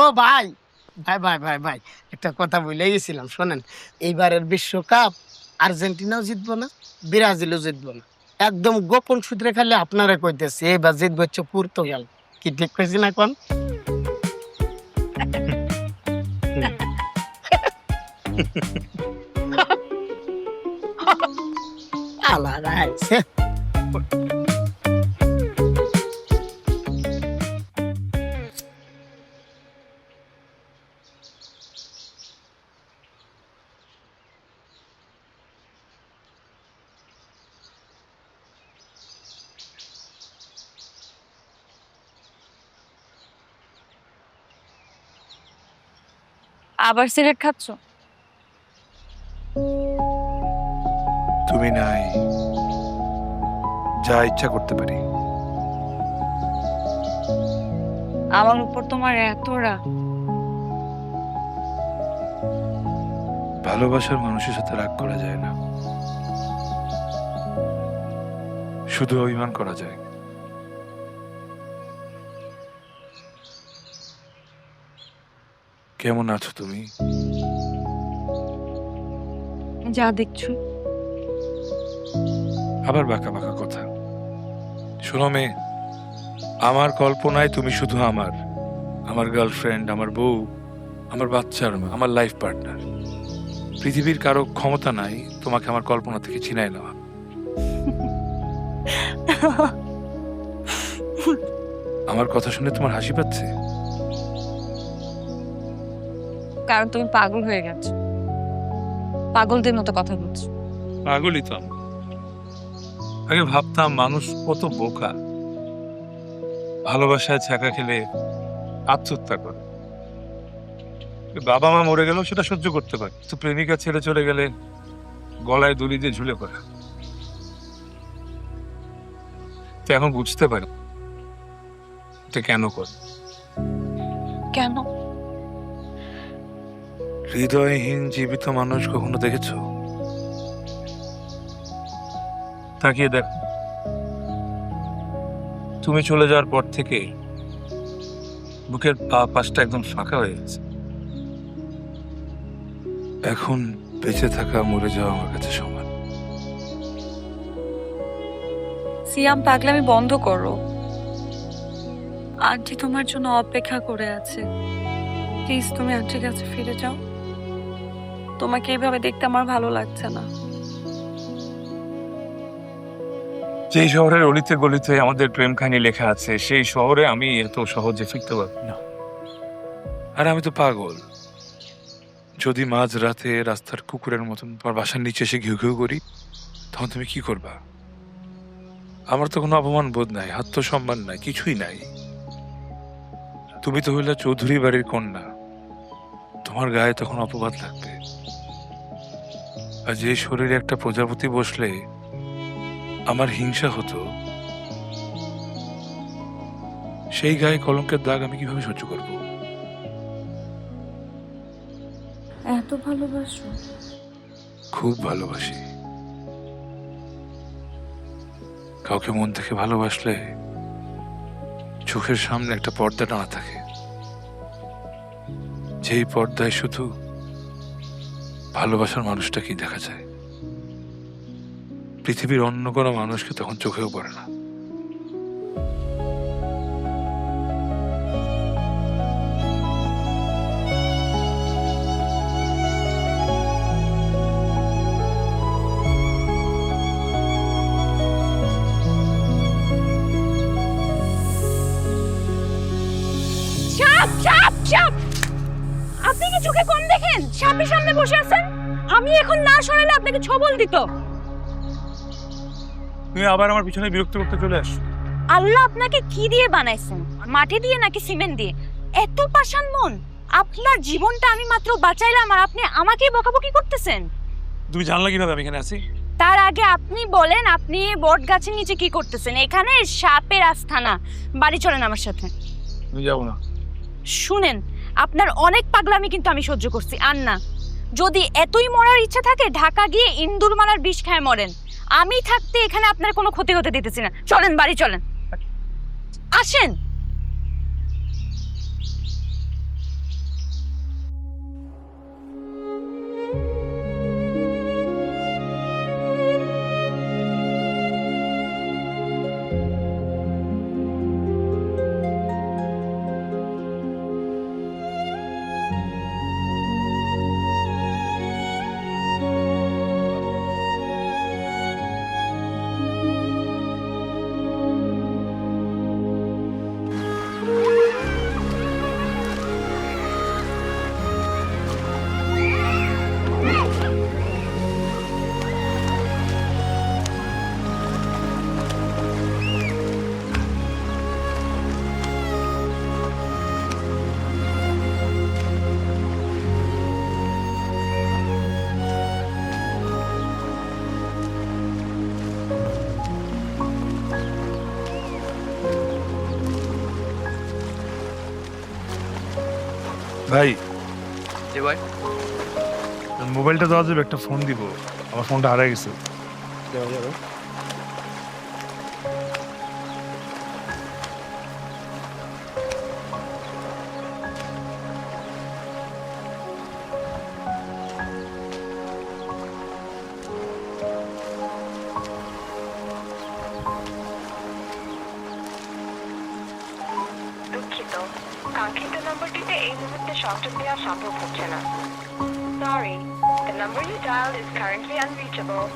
ও ভাই, ভাই একটা কথা বলে গেছিলাম, শোনেন। এইবারের বিশ্বকাপ আর্জেন্টিনাও জিতবো না, ব্রাজিলও জিতবো না। একদম গোপন সূত্রে খালি আপনারা কইতেছে এবার জিতবো হচ্ছে পর্তুগাল। কি ঠিক কইছি না কোন? আলাদা আছে। আবার সিগারেট খাচ্ছ? তুমি নাই, যা ইচ্ছা করতে পারি। আমার উপর তোমার এত রাগ? ভালোবাসার মানুষের সাথে রাগ করা যায় না, শুধু অভিমান করা যায়। কেমন আছো তুমি? যা দেখছো। আবার বাঁকা বাঁকা কথা। শোনো মেয়ে, আমার কল্পনায় তুমি শুধু আমার গার্লফ্রেন্ড, আমার বউ, আমার বাচ্চার মা, আমার লাইফ পার্টনার। পৃথিবীর কারো ক্ষমতা নাই তোমাকে আমার কল্পনা থেকে ছিনাই নেওয়া। আমার কথা শুনে তোমার হাসি পাচ্ছে? কারণ তুমি পাগল হয়ে গেছো, পাগলদের মতো কথা বলছো। পাগলই তো আমি। আগে ভাবতাম মানুষ কত বোকা, ভালোবাসায় ছ্যাঁকা খেলে আত্মহত্যা করে। বাবা মা মরে গেল সেটা সহ্য করতে পারে, তো প্রেমিকা ছেড়ে চলে গেলে গলায় দড়ি দিয়ে ঝুলে পড়ে। তো এখন বুঝতে পারি এটা কেন করে। কেন? হৃদয়হীন জীবিত মানুষ কখনো দেখেছ? তাকিয়ে দেখ, তুমি চলে যাওয়ার পর থেকে বুকের পাশটা একদম ফাঁকা হয়ে গেছে। এখন বেঁচে থাকা মরে যাওয়া আমার কাছে সমান। সিয়াম, পাগলামি বন্ধ করো। আন্টি তোমার জন্য অপেক্ষা করে আছে। প্লিজ তুমি আন্টির কাছে ফিরে যাও। তোমাকে এইভাবে দেখতে আমার ভালো লাগছে না। যেই শহরের অলিতে গলিতে আমাদের প্রেম কাহিনী লেখা আছে, সেই শহরে আমি এত সহজে ফিরতে পারবো না। আর আমি তো পাগল। যদি মাঝ রাতে রাস্তার কুকুরের মতন তোমার বাসার নিচে এসে ঘিউ ঘিউ করি, তখন তুমি কি করবা? আমার তো কোনো অপমান বোধ নাই, আত্মসম্মান নাই, কিছুই নাই। তুমি তো হইলে চৌধুরী বাড়ির কন্যা, তোমার গায়ে তখন অপবাদ লাগবে। আর যে শরীরে একটা প্রজাপতি বসলে আমার হিংসা হতো, সেই গায়ে কলঙ্কের দাগ আমি কিভাবে সহ্য করব? এত ভালোবাসো? খুব ভালোবাসি। কাউকে মন থেকে ভালোবাসলে চোখের সামনে একটা পর্দা টানা থাকে, যেই পর্দায় শুধু ভালোবাসার মানুষটাকেই দেখা যায়। পৃথিবীর অন্য কোনো মানুষকে তখন চোখেও পড়ে না। চাপ চাপ চাপ! আপনি কি চোখে কম দেখেন? সাপের সামনে বসে আছেন। আমি এখন না সরালে আপনাকে ছবল দিত। তুমি আবার আমার পিছনে বিরক্ত করতে চলে আসো। আল্লাহ আপনাকে কি দিয়ে বানাইছেন? মাটি দিয়ে নাকি সিমেন্ট দিয়ে? এত পাষাণ মন! আপনার জীবনটা আমি মাত্র বাঁচাইলাম আর আপনি আমাকেই বকাবকি করতেছেন। তুমি জানলা কিভাবে আমি এখানে আছি? তার আগে আপনি বলেন, আপনি বট গাছের নিচে কি করতেছেন? এখানে সাপের আস্থানা। বাড়ি চলেন আমার সাথে। তুমি যাবো না। শুনেন, আপনার অনেক পাগলামি কিন্তু আমি সহ্য করছি, আর না। যদি এতই মরার ইচ্ছা থাকে, ঢাকা গিয়ে ইন্দুর মারার বিষ খায় মরেন। আমি থাকতে এখানে আপনার কোনো ক্ষতি হতে দিতেছি না। চলেন, বাড়ি চলেন, আসেন। ভাই, জি ভাই। মোবাইলটা দেওয়া যাবে? একটা ফোন দিব, আমার ফোনটা হারিয়ে গেছে। দেওয়া যাবে। দুঃখিত, কাঙ্ক্ষিত নম্বরটিতে এই মুহূর্তে সংযোগ দেওয়া সম্ভব হচ্ছে না। Sorry, the number you dialed is currently unreachable.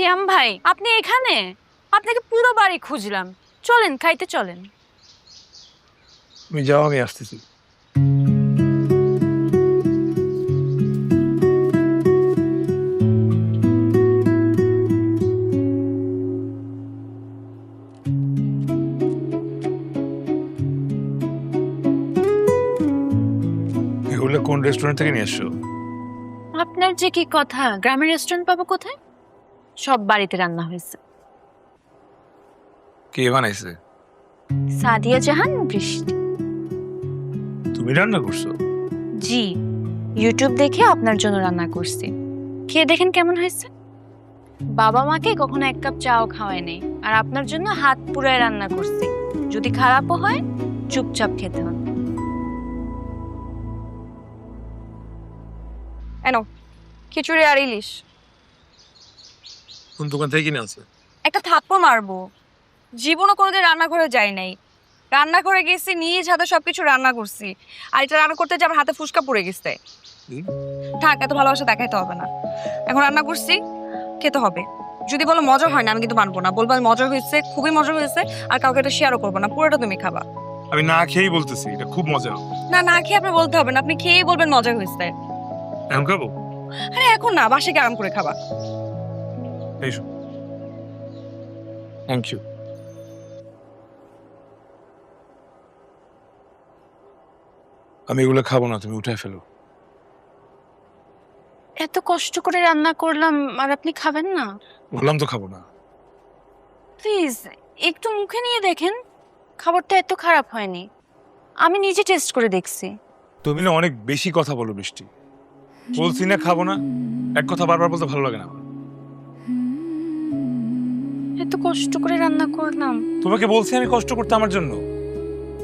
সিয়াম ভাই, আপনি এখানে? আপনাকে পুরো বাড়ি খুঁজলাম। চলেন, খাইতে চলেন। তুমি যাও, আমি আসতেছি। এগুলো কোন রেস্টুরেন্ট থেকে নিয়ে এসছো? আপনার যে কি কথা, গ্রামের রেস্টুরেন্ট পাবো কোথায়? সব বাড়িতে রান্না হয়েছে। কে বানাইছে? সাদিয়া জাহান বৃষ্টি। তুমি রান্না করছো? জি, ইউটিউব দেখে আপনার জন্য রান্না করছি। খেয়ে দেখেন কেমন হয়েছে। বাবা মাকে কখনো এক কাপ চাও খাওয়ায় নেই, আর আপনার জন্য হাত পুরায় রান্না করছি। যদি খারাপও হয় চুপচাপ খেতে হবে। এনো খিচুড়ি আর ইলিশ। কোন দোকান থেকে কিনে আনছে? একটা থাপ্পড় মারবো। জীবনও কোনোদিন রান্নাঘরে যাই নাই। রান্নাঘরে গেছি, নিজ হাতে সবকিছু রান্না করছি। আর এটা রান্না করতে যে আমার হাতে ফুসকা পড়ে গেছে। থাক, এত ভালোবাসা দেখাইতে হবে না। এখন রান্না করছি, খেতে হবে। যদি বলো মজা হয় না, আমি কিন্তু মানবো না। বলবো মজা হয়েছে, খুবই মজা হয়েছে, আর কাউকে এটা শেয়ারও করবো না। পুরোটা তুমি খাবা। আমি না খেয়েই বলতেছি এটা খুব মজা। না, না খেয়ে আপনি বলতে হবে না, আপনি খেয়েই বলবেন মজা হয়েছে। এখন খাবো? আরে এখন না, বাসায় গিয়ে আরাম করে খাবা। এইসো। Thank you. আমি এগুলো খাবো না, তুমি উঠায় ফেলো। এত কষ্ট করে রান্না করলাম আর আপনি খাবেন না? বললাম তো খাবো না। প্লিজ একটু মুখে নিয়ে দেখেন, খাবারটা এত খারাপ হয়নি। আমি নিজে টেস্ট করে দেখছি। তুমি না অনেক বেশি কথা বলো বৃষ্টি। বলছি না খাবো না, এক কথা বারবার বলতে ভালো লাগে না আমার। এত কষ্ট করে রান্না করলাম। তোমাকে বলছি আমি কষ্ট করতে আমার জন্য।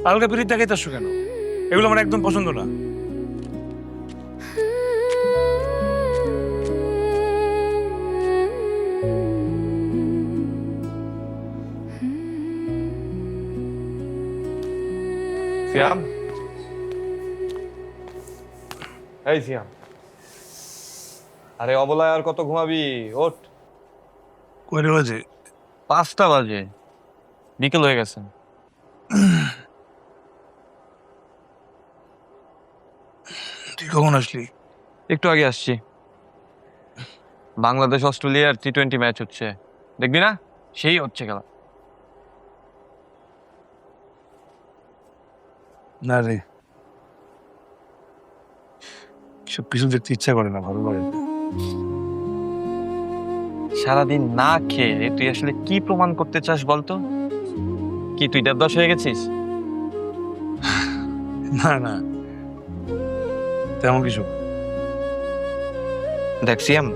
আলগা পিরিত দেখাইতেছো কেন? এগুলো আমার একদম পছন্দ না। সিয়াম, এই সিয়াম, আরে অবলায় আর কত ঘুমাবি? ওঠ। কয়টা বাজে? 5টা বাজে, বিকেল হয়ে গেছে। তুই কখন আসলি? একটু আগে আসছি। বাংলাদেশ অস্ট্রেলিয়ার T20 ম্যাচ হচ্ছে, দেখবি না? সেই হচ্ছে খেলা। না রে, সব কিছু দেখতে ইচ্ছা করে না, ভালো লাগে না। সারাদিন না খেয়ে তুই আসলে কি প্রমাণ করতে চাস বলতো? কি তুই দেবদাস হয়ে গেছিস? না না, তেমন কিছু। দেখ সিয়াম,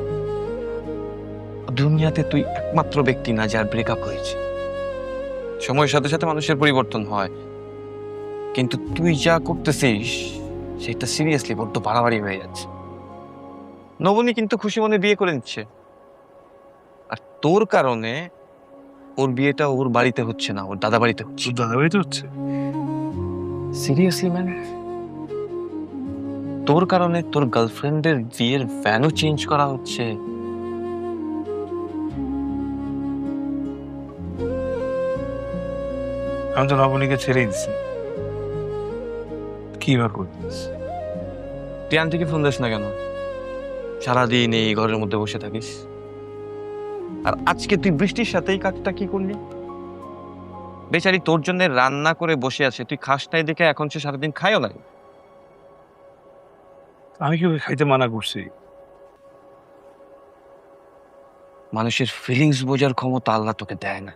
দুনিয়াতে তুই একমাত্র ব্যক্তি না যার ব্রেকআপ হয়েছে। সময়ের সাথে সাথে মানুষের পরিবর্তন হয়, কিন্তু তুই যা করতেছিস সেটা সিরিয়াসলি বড্ড বাড়াবাড়ি হয়ে যাচ্ছে। নবনী কিন্তু খুশি মনে বিয়ে করে নিচ্ছে, আর তোর কারণে ওর বিয়েটা ওর বাড়িতে হচ্ছে না, ওর দাদা বাড়িতে হচ্ছে। দাদা বাড়িতে হচ্ছে? সিরিয়াসলি ম্যান, তোর কারণে তোর গার্লফ্রেন্ডের বিয়ের ভ্যানু চেঞ্জ করা হচ্ছে। আমি তো নবনীকে ছেড়েই দিচ্ছি, কি বা করতিস? তুই আন্টিকে ফোন দিস না কেন? সারাদিন এই ঘরের মধ্যে বসে থাকিস, আর আজকে তুই বৃষ্টির সাথেই কাজটা কি করলি? বেচারি তোর জন্য রান্না করে বসে আছে, তুই খাস নাই দেখে এখন সে সারাদিন খায়ও নাই। আমি কি ওকে খাইতে মানা করছি? মানুষের ফিলিংস বোঝার ক্ষমতা আল্লাহ তোকে দেয় না।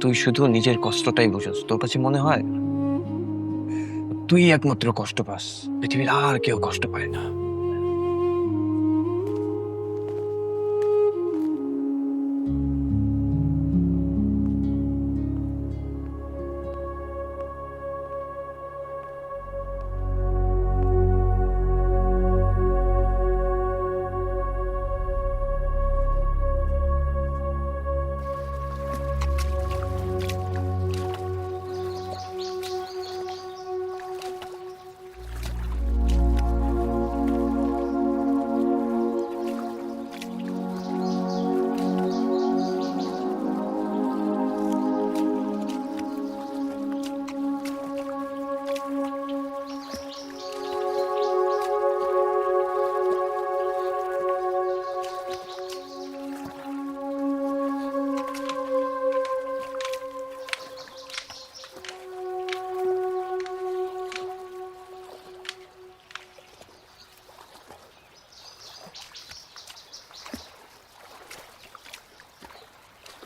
তুই শুধু নিজের কষ্টটাই বোঝাস। তোর কাছে মনে হয় তুই একমাত্র কষ্ট পাস, পৃথিবীর আর কেউ কষ্ট পায় না।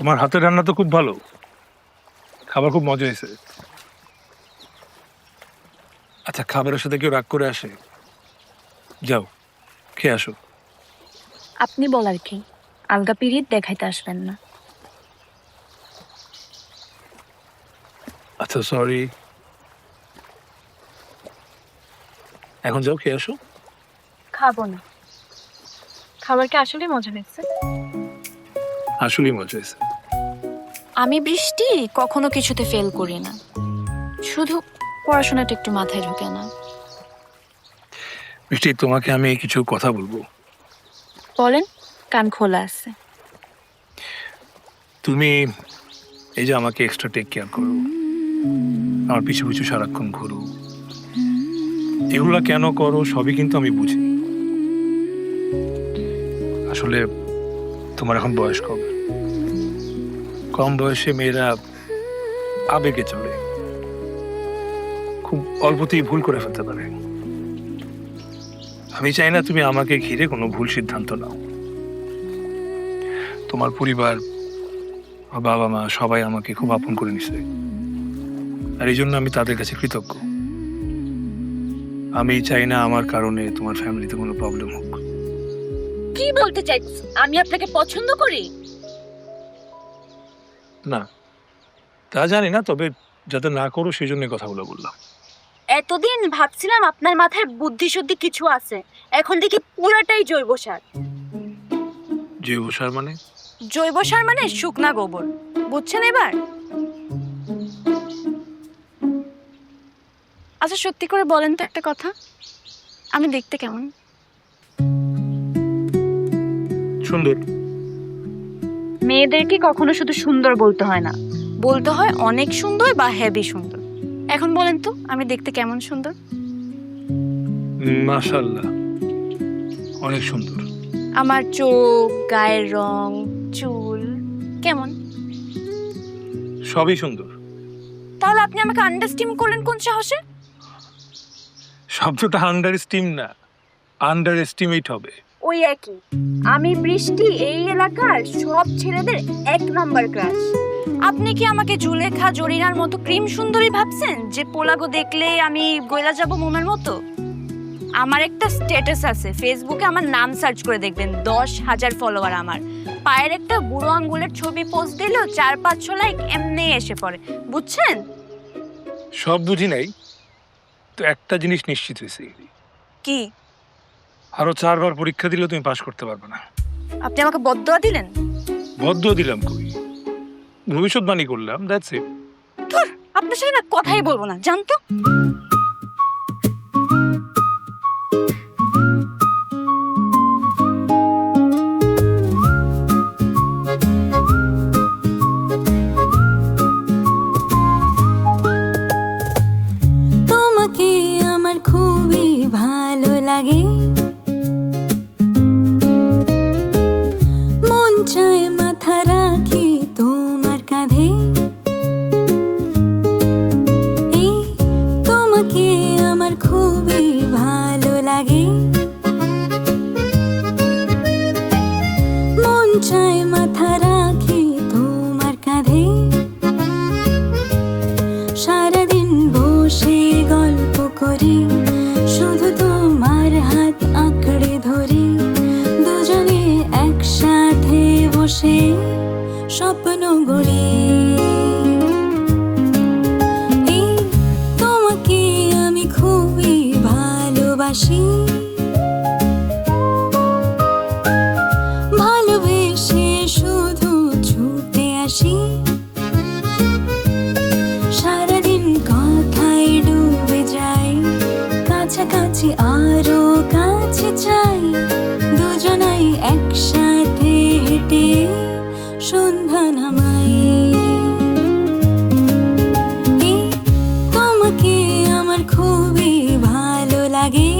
তোমার হাতের রান্না তো খুব ভালো, খাবার খুব মজা হয়েছে। আচ্ছা, খাবারের সাথে কেউ রাগ করে আসে? যাও খেয়ে আসো। আপনি বলার কি, আলগা পিরিত দেখাইতে আসবেন না। আচ্ছা সরি, এখন যাও খেয়ে আসো। খাবো না। খাবার কি আসলে মজা হয়েছে? আসলেই মজা হয়েছে। আমি বৃষ্টি কখনো কিছুতে ফেল করি না, শুধু পড়াশোনাটা একটু মাথায় ঢোকে না। বৃষ্টি, তোমাকে আমি কিছু কথা বলবো। বলেন, কান খোলা আছে। তুমি এই যে আমাকে এক্সট্রা টেক কেয়ার করো, আমার পিছু পিছু সারাক্ষণ ঘুরো, এগুলা কেন করো সবই কিন্তু আমি বুঝি। আসলে তোমার এখন বয়স কম, কম বয়সে মেয়েরা আবেগে চলে, খুব অল্পতেই ভুল করে ফেলতে পারে। আমি চাই না তুমি আমাকে ঘিরে কোনো ভুল সিদ্ধান্ত নাও। তোমার পরিবার, বাবা মা সবাই আমাকে খুব আপন করে নিছে, আর এই জন্য আমি তাদের কাছে কৃতজ্ঞ। আমি চাই না আমার কারণে তোমার ফ্যামিলিতে কোনো প্রবলেম হোক। কি বলতে চাইছি, আমি আপনাকে পছন্দ করি? না, তা জানি না, তবে যাতে না করো সেই জন্য কথাগুলো বললাম। এতদিন ভাবছিলাম আপনার মাথায় বুদ্ধি শুদ্ধি কিছু আছে, এখন দেখি পুরাটাই জৈব সার। জৈব সার মানে? জৈব সার মানে শুকনা গোবর, বুঝছেন এবার? আচ্ছা সত্যি করে বলেন তো একটা কথা, আমি দেখতে কেমন? সুন্দর। মেয়েদেরকে কখনো শুধু সুন্দর বলতে হয় না, বলতে হয় অনেক সুন্দর বা হেভি সুন্দর। এখন বলেন তো আমি দেখতে কেমন সুন্দর? মাশাআল্লাহ, অনেক সুন্দর। আমার চোখ, গায়ের রং, চুল কেমন? সবই সুন্দর। তাহলে আপনি আমাকে আন্ডারস্টিম করলেন কোন সাহসে? শব্দটা আন্ডার এস্টিম না, আন্ডার এস্টিমেট হবে। ওই একই। আমি বৃষ্টি এই এলাকার সব ছেলেদের 1 নাম্বার ক্রাশ। আপনি কি আমাকে জুলেখা জরিনার মতো ক্রিম সুন্দরী ভাবছেন, যে পোলাগো দেখলে আমি গয়লা যাব মোমের মতো? আমার একটা স্ট্যাটাস আছে ফেসবুকে, আমার নাম সার্চ করে দেখবেন, 10,000 ফলোয়ার আমার। পায়ের একটা বুড়ো আঙ্গুলের ছবি পোস্ট দিলেও 4-500 লাইক এমনি এসে পড়ে, বুঝছেন? সব বুঝি নাই, তো একটা জিনিস নিশ্চিত হয়েছে, কি? আরো 4 বার পরীক্ষা দিলেও তুমি পাশ করতে পারবে না। আপনি আমাকে বদদোয়া দিলেন? বদদোয়া দিলাম কই, ভবিষ্যৎবাণী করলাম, দ্যাটস ইট। ধুর, আপনার সাথে না কথাই বলবো না, জানতো? তোমাকে আমার খুবই ভালো লাগে, মন চায় মাথা রাখি তোমার কাঁধে। এই তোমাকে আমার খুবই ভালো লাগে, মন চায় মাথা রাখি তোমার কাঁধে। সারাদিন বসে গল্প করি, শুধু তোমার হাত আঁকড়ে ধরি, দুজনে একসাথে বসে স্বপ্ন গড়ি। এই তোমাকে আমি খুবই ভালোবাসি, ভালোবেসে শুধু ছুটে আসি। সারাদিন কথায় ডুবে যাই, কাছাকাছি আরো কাছে চাই, দুজনাই একসাথে হেঁটে সন্ধ্যা নামাই। এই তোমাকে আমার খুবই ভালো লাগে।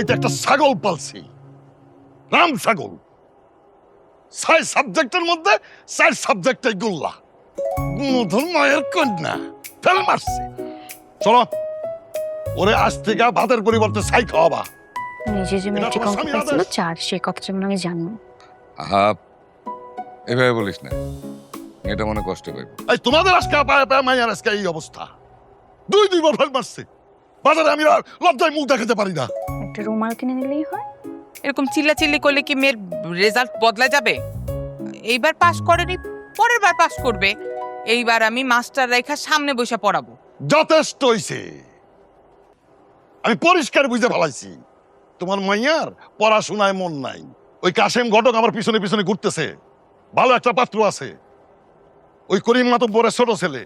বাড়িতে একটা ছাগল পালছি, রাম ছাগল। 6 সাবজেক্টের মধ্যে 4 সাবজেক্টে গোল্লা। গুণধর মায়ের কন্যা ফেল মারছে। চলো, ওরে আজ থেকে ভাতের পরিবর্তে ছাই খাওয়াবা। নিজে যে মেট্রিক অঙ্ক পাইছিল 4, সেই কথাটা যেমন আমি জানি। আহা, এভাবে বলিস না, এটা মনে কষ্ট পাইব। এই তোমাদের আজকে পায়ে পায়ে মাইয়ার আজকে এই অবস্থা। 2 বার ফেল মারছে। বাজারে আমি আর লজ্জায় মুখ দেখাতে পারি না। একটা রুমাল কিনে নিলেই হয়। এরকম চিল্লাচিল্লি করলে কি মেয়ের রেজাল্ট বদলা যাবে? এইবার পাস করেনি, পরের বার পাস করবে। এইবার আমি মাস্টার রেখা সামনে বসে পড়াবো। যথেষ্ট হইছে, আমি পরিষ্কার বুঝতে ভালাইছি তোমার মাইয়ার পড়াশোনায় মন নাই। ওই কাশেম ঘটক আমার পিছনে পিছনে ঘুরতেছে। ভালো একটা পাত্র আছে, ওই করিম মাতব্বরের ছোট ছেলে,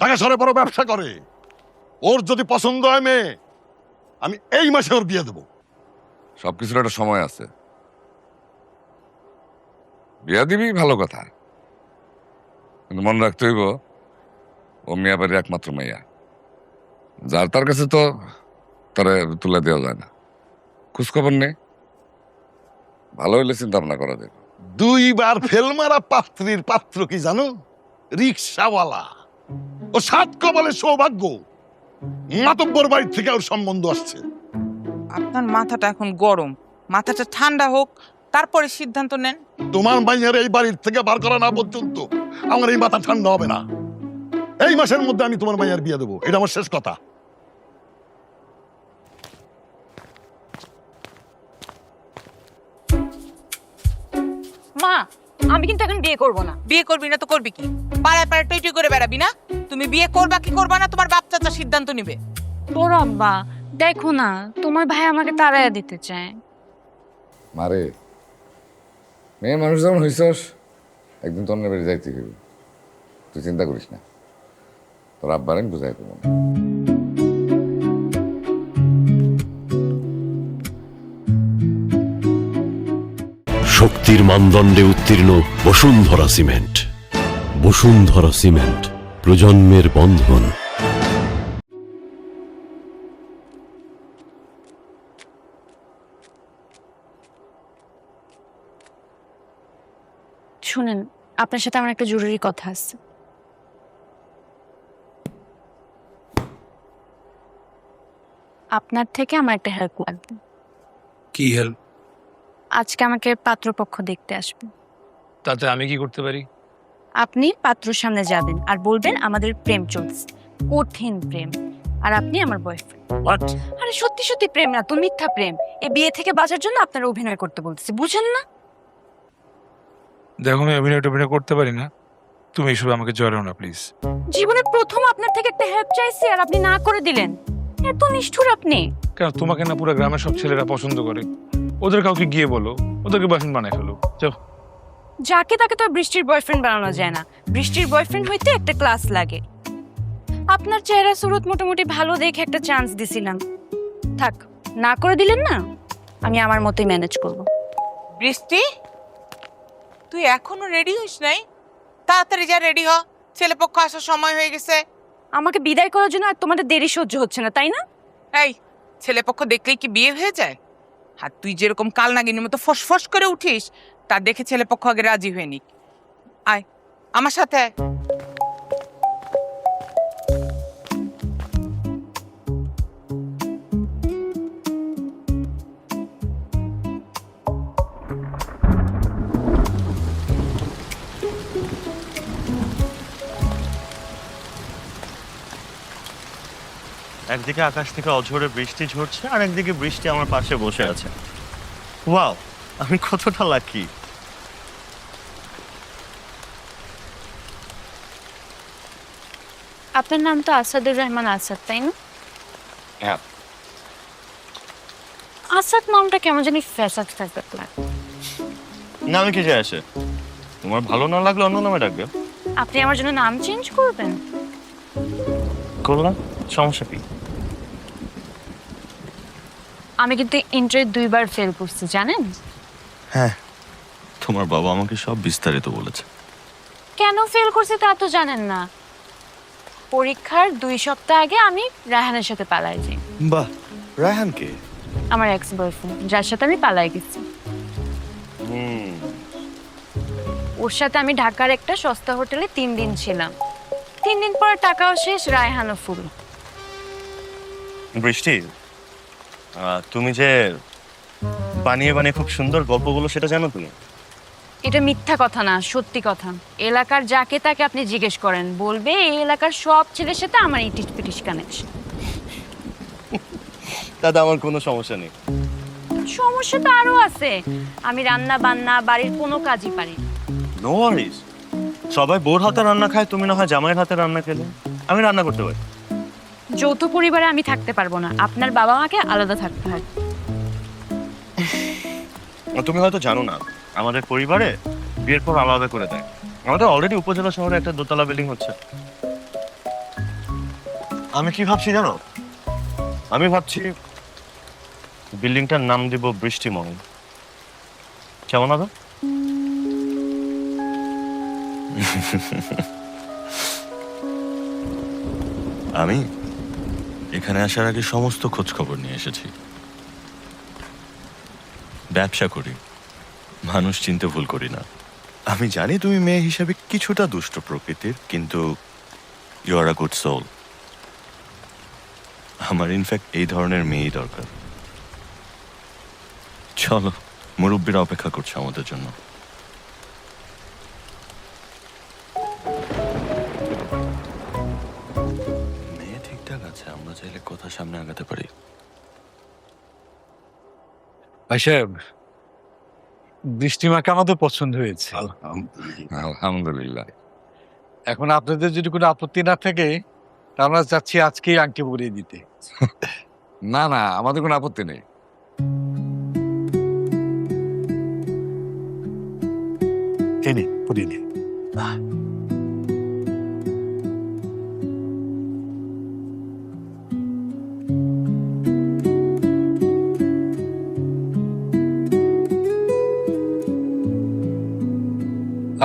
টাকা সরে বড় ব্যবসা করে। ওর যদি পছন্দ হয় মেয়ে, আমি এই মাসে ওর বিয়ে দেবো। সবকিছুর একটা সময় আছে। বিয়া দিবি ভালো কথা, কিন্তু মনে রাখতে হইব ও মিয়া বাড়ির একমাত্র মাইয়া। যার তার কাছে তো তারা তুলে দেওয়া যায় না। খোঁজখবর নেই, ভালো হইলে চিন্তা ভাবনা করা যাবে। 2 বার ফেল মারা পাত্রীর পাত্র কি জানো? রিক্সাওয়ালা। ও 7 কপালের সৌভাগ্য, মাতব্বর বাড়ির থেকে ওর সম্বন্ধ আসছে। আপনার মাথাটা এখন গরম, মাথাটা ঠান্ডা হোক, তারপরে সিদ্ধান্ত নেন। তোমার মাইয়ার এই বাড়ির থেকে বার করা না পর্যন্ত আমার এই মাথা ঠান্ডা হবে না। এই মাসের মধ্যে আমি তোমার মাইয়ার বিয়ে দেবো, এটা আমার শেষ কথা। মা, আমি কিন্তু এখন বিয়ে করব না। বিয়ে করবি না তো করবি কি? পাড়ায় পাড়ায় টই টই করে বেড়াবি না? তুমি বিয়ে করবা কি করবা না তোমার বাপ চাচা সিদ্ধান্ত নিবে। তোর আব্বা দেখো না, তোমার ভাই আমাকে তাড়াইয়া দিতে চায়। মারে, মেয়ে মানুষ যেমন হইছস, একদিন তোর বাড়ি যাইতে হইব। তুই চিন্তা করিস না, তোর আব্বার আমি বুঝাই করবো না। শক্তির মানদণ্ডে উত্তীর্ণ বসুন্ধরা সিমেন্ট। বসুন্ধরা সিমেন্ট, প্রজন্মের বন্ধন। শুনেন, আপনার সাথে আমার একটা জরুরি কথা আছে। আপনার থেকে আমার একটা হেল্প লাগবে। কি হেল্প? আজকে আমাকে পাত্রপক্ষ দেখতে আসবে। তাতে আমি কি করতে পারি? আপনি পাত্রর সামনে যাবেন আর বলবেন আমাদের প্রেম চলছে, কঠিন প্রেম, আর আপনি আমার বয়ফ্রেন্ড। আরে সত্যি সত্যি প্রেম না তো, মিথ্যা প্রেম। এই বিয়ে থেকে বাঁচার জন্য আপনারা অভিনয় করতে বলতেছি, বুঝেন না? দেখো, আমি অভিনয় করতে পারি না। তুমি এসব আমাকে জড়াও না প্লিজ। জীবনে প্রথম আপনার থেকে একটা হেল্প চাইছি আর আপনি না করে দিলেন। এত নিষ্ঠুর আপনি। কেন, তোমাকে না পুরো গ্রামের সব ছেলেরা পছন্দ করে? ওদের কাউকে গিয়ে বলো, ওদেরকে বয়ফ্রেন্ড বানায় ফেলো। যাও। যাকে তাকে তো বৃষ্টির বয়ফ্রেন্ড বানানো যায় না। বৃষ্টির বয়ফ্রেন্ড হইতে একটা ক্লাস লাগে। আপনার চেহারা সুরত মোটামুটি ভালো দেখে একটা চান্স দিছিলাম। থাক, না করে দিলেন না, আমি আমার মতোই ম্যানেজ করব। বৃষ্টি, তুই এখনো রেডি হইস নাই? তাড়াতাড়ি যা, রেডি হ, ছেলেপক্ষ আসার সময় হয়ে গেছে। আমাকে বিদায় করার জন্য আর তোমাদের দেরি সহ্য হচ্ছে না, তাই না? এই, ছেলেপক্ষ দেখলেই কি বিয়ে হয়ে যায়? আর তুই যেরকম কাল নাগিনীর মতো ফসফস করে উঠিস, তা দেখে ছেলেপক্ষ আগে রাজি হয়ে নিক। আয় আমার সাথে আয়। একদিকে আকাশ থেকে অঝোরে বৃষ্টি ঝরছে, আর একদিকে বৃষ্টি আমার পাশে বসে আছে। ওয়াও, আমি কতটা লাকি। আপনার নাম তো আসাদুর রহমান আসাদ, তাই না? হ্যাঁ। আসাদ নামটা কেমন জানি ফ্যাসাদ ফ্যাসাদ লাগে। নামে কি যায় আসে? তোমার ভালো না লাগলে অন্য নামে ডাকবে। আপনি আমার জন্য নাম চেঞ্জ করবেন? করলাম, সমস্যা কি? আমি কিন্তু ইন্টারভিউ 2 বার ফেল করছি, জানেন? হ্যাঁ, তোমার বাবা আমাকে সব বিস্তারিত বলেছে। কেন ফেল করছি তা তো জানেন না। পরীক্ষার 2 সপ্তাহ আগে আমি রায়হানের সাথে পালাই যাই। বাহ, রায়হান কে? আমার এক্স বয়ফ্রেন্ড, যার সাথে আমি পালাই গেছি। ওর সাথে আমি ঢাকার একটা সস্তা হোটেলে 3 দিন ছিলাম। 3 দিন পরে টাকাও শেষ, রায়হানও ফুল। বৃষ্টি, তুমি যে বানিয়ে বানিয়ে খুব সুন্দর গল্পগুলো, সেটা জানো তুমি? এটা মিথ্যা কথা না, সত্যি কথা। এলাকার যাকে তাকে আপনি জিজ্ঞেস করেন, বলবে এই এলাকার সব ছেলের সাথে আমার ইটিস পিটিস কানেকশন। দাদা, আমার কোনো সমস্যা নেই। সমস্যা তো আরো আছে। আমি রান্না বান্না বাড়ির কোনো কাজই পারি না। নো ওয়ারিস, সবাই বোর হাতে রান্না খায়, তুমি না হয় জামাইয়ের হাতে রান্না খেলে। আমি রান্না করতে পারি। যৌথ পরিবারে আমি থাকতে পারবো না, আপনার বাবা মাকে আলাদা থাকতে হয়। তুমি হয়তো জানো না, আমাদের পরিবারে বিয়ের পর আলাদা করে দেয়। আমাদের অলরেডি উপজেলা শহরে একটা দোতলা বিল্ডিং হচ্ছে। আমি কি ভাবছি জানো? আমি ভাবছি বিল্ডিংটার নাম দিব বৃষ্টিমহল। কেমন হবে? আমি এখানে আসার আগে সমস্ত খোঁজ খবর নিয়ে এসেছি। ব্যবসা করি, মানুষ চিনতে ভুল করি না। আমি জানি তুমি মেয়ে হিসাবে কিছুটা দুষ্ট প্রকৃতির, কিন্তু you are a good soul. আমার ইনফ্যাক্ট এই ধরনের মেয়েই দরকার। চলো, মুরব্বীরা অপেক্ষা করছে আমাদের জন্য। মেয়ে ঠিকঠাক আছে, আমরা চাইলে কথা সামনে আগাতে পারি। ভাই সাহেব, বৃষ্টিমাকে আমাদের পছন্দ হয়েছে। আলহামদুলিল্লাহ। এখন আপনাদের যদি কোনো আপত্তি না থাকে, আমরা চাচ্ছি আজকেই আংটি পরিয়ে দিতে। না না, আমাদের কোনো আপত্তি নেই। পরিয়ে দিন।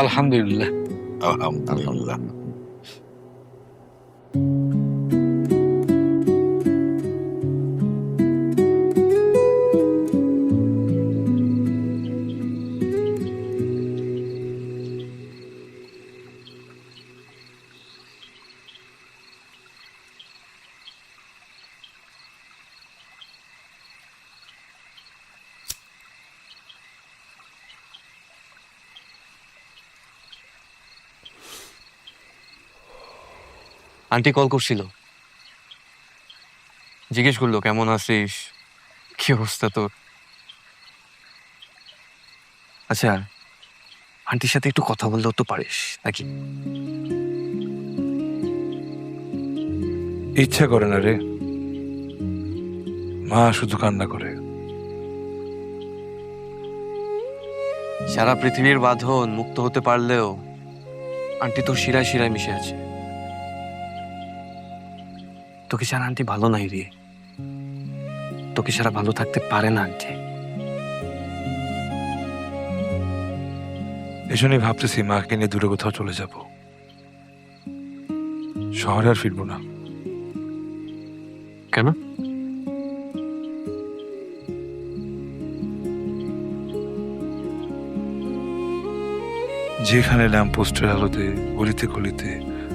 আলহামদুলিল্লাহ। আলহামদুলিল্লাহ। আন্টি কল করছিল, জিজ্ঞেস করলো কেমন আছিস, কি অবস্থা তোর। আচ্ছা, আন্টির সাথে একটু কথা বললেও তো পারিস নাকি? ইচ্ছা করে না রে, মা শুধু কান্না করে। সারা পৃথিবীর বাঁধন মুক্ত হতে পারলেও আন্টি তোর শিরায় শিরায় মিশে আছে। তোকে ছাড়া আন্টি ভালো নাই রে, তোকে ছাড়া ভালো থাকতে পারে না আন্টি। এজন্যই ভাবতেছি মাকে নিয়ে দূরে কোথাও চলে যাব, শহরে আর ফিরবো না। কেন? যেখানে ল্যাম্প পোস্টের আলোতে গলিতে গলিতে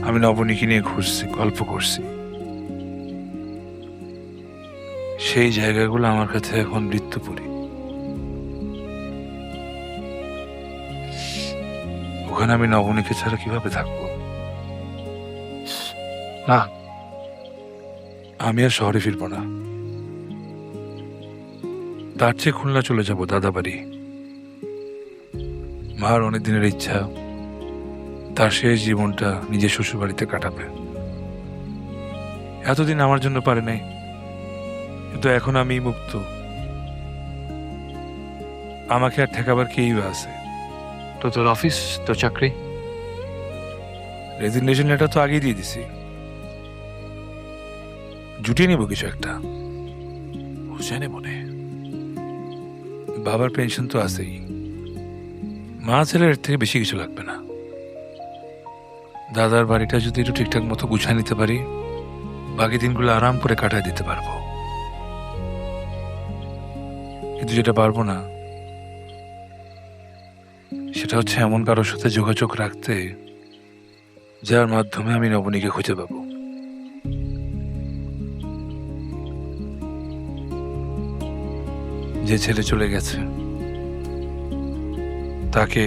আমি নবনীকে নিয়ে ঘুরছি, গল্প করছি, সেই জায়গাগুলো আমার কাছে এখন মৃত্যুপুরী। ওখানে আমি নবনীকে ছাড়া কিভাবে থাকবো? না, আমি আর শহরে ফিরবো না। তার চেয়ে খুলনা চলে যাব, দাদা বাড়ি। মার অনেক দিনের ইচ্ছা তার শেষ জীবনটা নিজের শ্বশুর বাড়িতে কাটাবে। এতদিন আমার জন্য পারে নাই, কিন্তু এখন আমি মুক্ত। আমাকে আর ঠেকাবার কেই আছে? তো তোর অফিস, তোর চাকরি? রেজিগনেশন লেটার তো আগেই দিয়ে দিছি, জুটিয়ে নিব কিছু একটা। বুঝানে মনে বাবার পেনশন তো আছেই, মা ছেলের এর থেকে বেশি কিছু লাগবে না। দাদার বাড়িটা যদি একটু ঠিকঠাক মতো গুছিয়ে নিতে পারি, বাকি দিনগুলো আরাম করে কাটায় দিতে পারবো। কিন্তু যেটা পারবো না সেটা হচ্ছে এমন কারোর সাথে যোগাযোগ রাখতে যার মাধ্যমে আমি নবনীকে খুঁজে পাবো। যে ছেলে চলে গেছে তাকে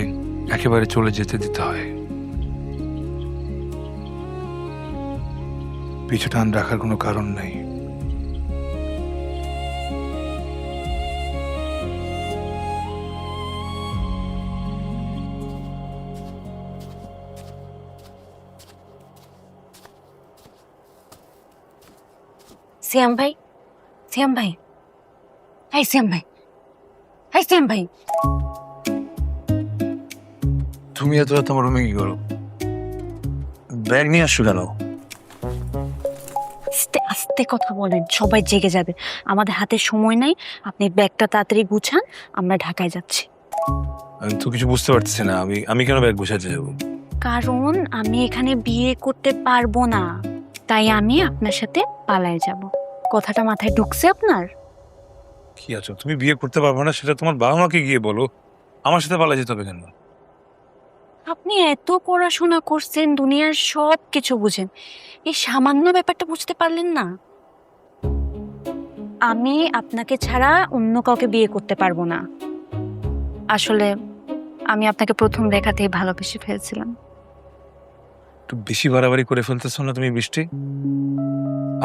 একেবারে চলে যেতে দিতে হয়, পিছু টান রাখার কোনো কারণ নাই। শ্যাম ভাই, শ্যাম ভাই, হাই শ্যাম ভাই, হাই শ্যাম ভাই। তুমি এত রাত আমার রুমে কি করো? ব্যাগ নিয়ে আসছো কেন? আস্তে আস্তে কথা বলেন, সবাই জেগে যাবে। আমাদের হাতে সময় নাই, আপনি ব্যাগটা তাড়াতাড়ি গুছান, আমরা ঢাকায় যাচ্ছি। আমি তো কিছু বুঝতে পারতেছি না, আমি কেন ব্যাগ গুছাতে যাবো? কারণ আমি এখানে বিয়ে করতে পারবো না, তাই আমি আপনার সাথে পালায়ে যাব। কথাটা মাথায় ঢুকছে আপনার? কি আছো তুমি? বিয়ে করতে পারবো না সেটা তোমার বাবা মাকে গিয়ে বলো, আমার সাথে পালা যেতে হবে কেন? আপনি এত পড়াশোনা করছেন, দুনিয়ার সব কিছু বুঝেন, এই সামান্য ব্যাপারটা বুঝতে পারলেন না? আমি আপনাকে ছাড়া অন্য কাউকে বিয়ে করতে পারবো না। আসলে আমি আপনাকে প্রথম দেখাতেই ভালোবেসে ফেলছিলাম। একটু বেশি বাড়াবাড়ি করে ফেলতেছো না তুমি বৃষ্টি?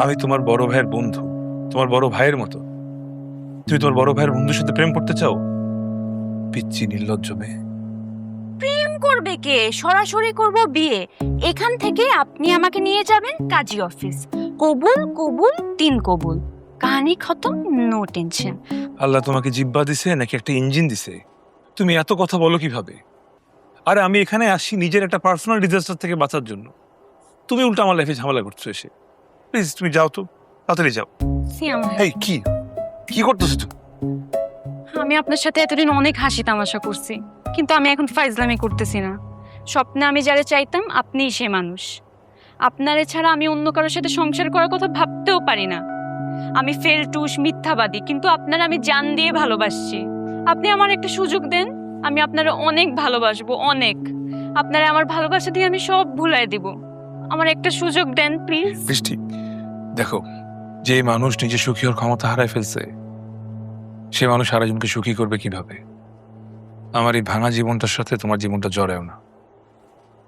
আমি তোমার বড় ভাইয়ের বন্ধু, তোমার বড় ভাইয়ের মতো। তুমি তোমার বড় ভাইয়ের বন্ধুর সাথে প্রেম করতে চাও? পিচ্চি নির্লজ্জ মেয়ে। প্রেম করবে কে? সরাসরি করব বিয়ে। এখান থেকে আপনি আমাকে নিয়ে যাবেন কাজী অফিস, কবুল কবুল 3 কবুল, কাহিনী খতম, নো টেনশন। আল্লাহ তোমাকে জিব্বা দিছে নাকি একটা ইঞ্জিন দিছে? তুমি এত কথা বলো কিভাবে? আরে আমি এখানে আসি নিজের একটা পার্সোনাল ডিজাস্টার থেকে বাঁচার জন্য, তুমি উল্টা আমার লাইফে ঝামেলা করছো এসে। প্লিজ তুমি যাও তো, তাড়াতাড়ি যাও। এই কি কি করতেছো তুমি? আমি আপনার সাথে এতদিন অনেক হাসি তামাশা করছি, কিন্তু আমি এখন ফাইজলামি করতেছি না। স্বপ্নে আমি যারা চাইতাম আপনিই সে মানুষ। আপনারে ছাড়া আমি অন্য কারোর সাথে সংসার করার কথা ভাবতেও পারি না। আমি ফেলটুস, মিথ্যাবাদী, কিন্তু আপনারা আমি জান দিয়ে ভালোবাসছি। আপনি আমার একটা সুযোগ দেন, আমি আপনারা অনেক ভালোবাসবো, অনেক। আপনারা আমার ভালোবাসা দিয়ে আমি সব ভুলাই দিব। আমার একটা সুযোগ দেন প্লিজ। বৃষ্টি দেখো, যে মানুষ নিজে সুখী হওয়ার ক্ষমতা হারায় ফেলছে সে মানুষ আরেকজনকে সুখী করবে কিভাবে? আমার এই ভাঙা জীবনটার সাথে তোমার জীবনটা জড়ায়ও না।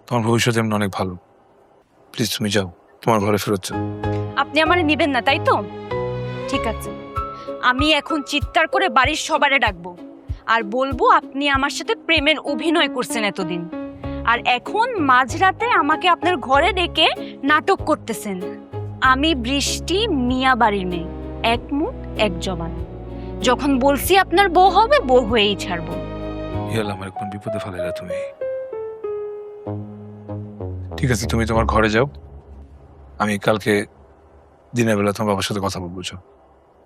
তোমার ভবিষ্যৎ এমন অনেক ভালো। প্লিজ তুমি যাও, তোমার ঘরে ফেরত যাও। আপনি আমারে নিবেন না তাই তো? ঠিক আছে, আমি এখন চিৎকার করে বাড়ির সবারে ডাকবো আর বলবো আপনি আমার সাথে প্রেমের অভিনয় করছেন এতদিন, আর এখন মাঝরাতে আমাকে আপনার ঘরে ডেকে নাটক করতেছেন। আমি বৃষ্টি, মিয়া বাড়ির মেয়ে, এক মুখ এক জবান। যখন বলছি আপনার বউ হবে, বউ হয়েই ছাড়বো। ইয়াল আমার কোন বিপদে ফেলেলা তুমি। ঠিক আছে, তুমি তোমার ঘরে যাও, আমি কালকে দিনের বেলা তোমার বাবার সাথে কথা বলবো।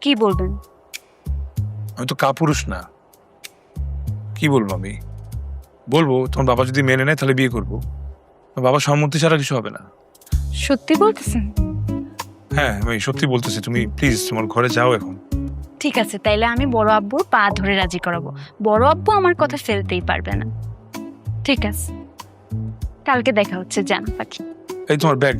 কি বলবেন? আমি তো কাপুরুষ না, কি বলবো? আমি বলবো তোমার বাবা যদি মেনে নেয় তাহলে বিয়ে করবো। বাবার সম্মতি ছাড়া কিছু হবে না। সত্যি বলতেছেন? হ্যাঁ, আমি সত্যি বলতেছি। তুমি প্লিজ তোমার ঘরে যাও এখন। ঠিক আছে, তাইলে আমি বড় আব্বুর পা ধরে রাজি করাবো। বড় আব্বু আমার কথা ফেলতেই পারবে না। ঠিক আছে, কালকে দেখা হচ্ছে। জান পাখি। এই তোমার ব্যাগ।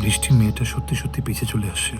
বৃষ্টি মেয়েটা সত্যি সত্যি পিছিয়ে চলে আসছে।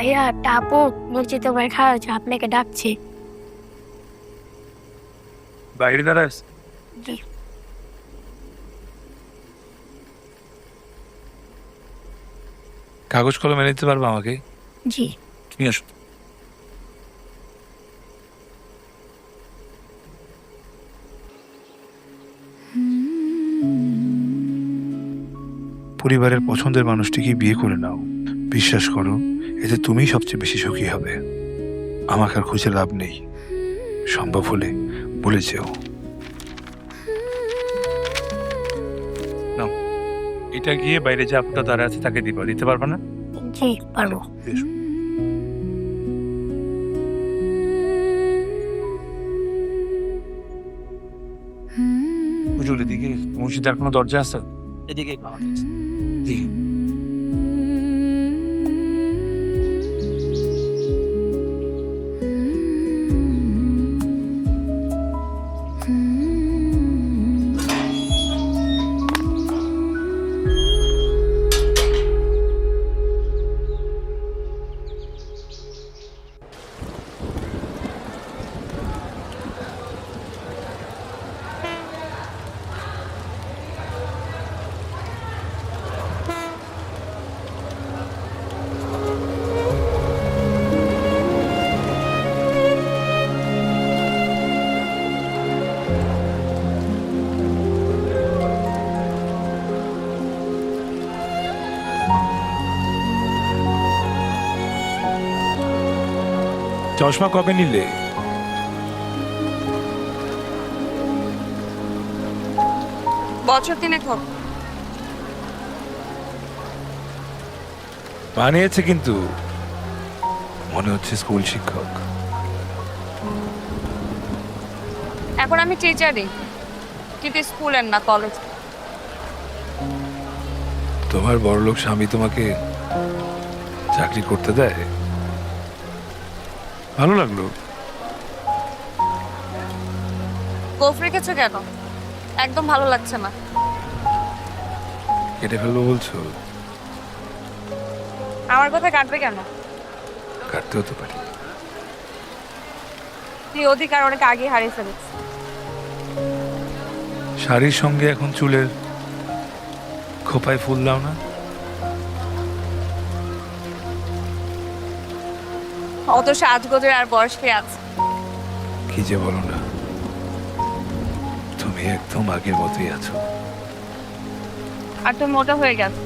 ভাইয়া টাপু মসজিদে দেখা হয়েছে, আপনাকে ডাকছে। বাইরে দাঁড়াস। জি। কাগজ কলম এনে দিতে পারবো আমাকে? জি। তুমি আসো। পরিবারের পছন্দের মানুষটিকে বিয়ে করে নাও। বিশ্বাস করো, এতে তুমিই সবচেয়ে বেশি সুখী হবে। আমাকে আর খুঁজে লাভ নেই। সম্ভব হলে বলে যেও। নাও, এটা গিয়ে বাইরে যে আপুটা দাঁড়া আছে তাকে দিতে পারবে না? জি পারবো। বুঝলি দিকে মসজিদের কোনো দরজা আছে? এদিকে চশমা কবে নিলে? বছর 3 হোক। বানিয়েছে কিন্তু মনে হচ্ছে স্কুল শিক্ষক। এখন আমি টিচারই, কিন্তু স্কুলের না, কলেজ। তোমার বড়লোক স্বামী তোমাকে চাকরি করতে দেয়? ভালো লাগলো। গোফ রেখেছো কেন? একদম ভালো লাগছে না। কেটে ফেলবো বলছো? আমার কথা কাটবে কেন? কাটতে হতে পারি। তুই অধিকার অনেক আগে হারিয়ে ফেলেছিস। শাড়ির সঙ্গে এখন চুলের খোপায় ফুল দাও না? অত সাজগোজের আর বয়স কে আছে? কি যে বলো না, তুমি একদম আগের মতোই আছো। আর তুমি মোটা হয়ে গেছে।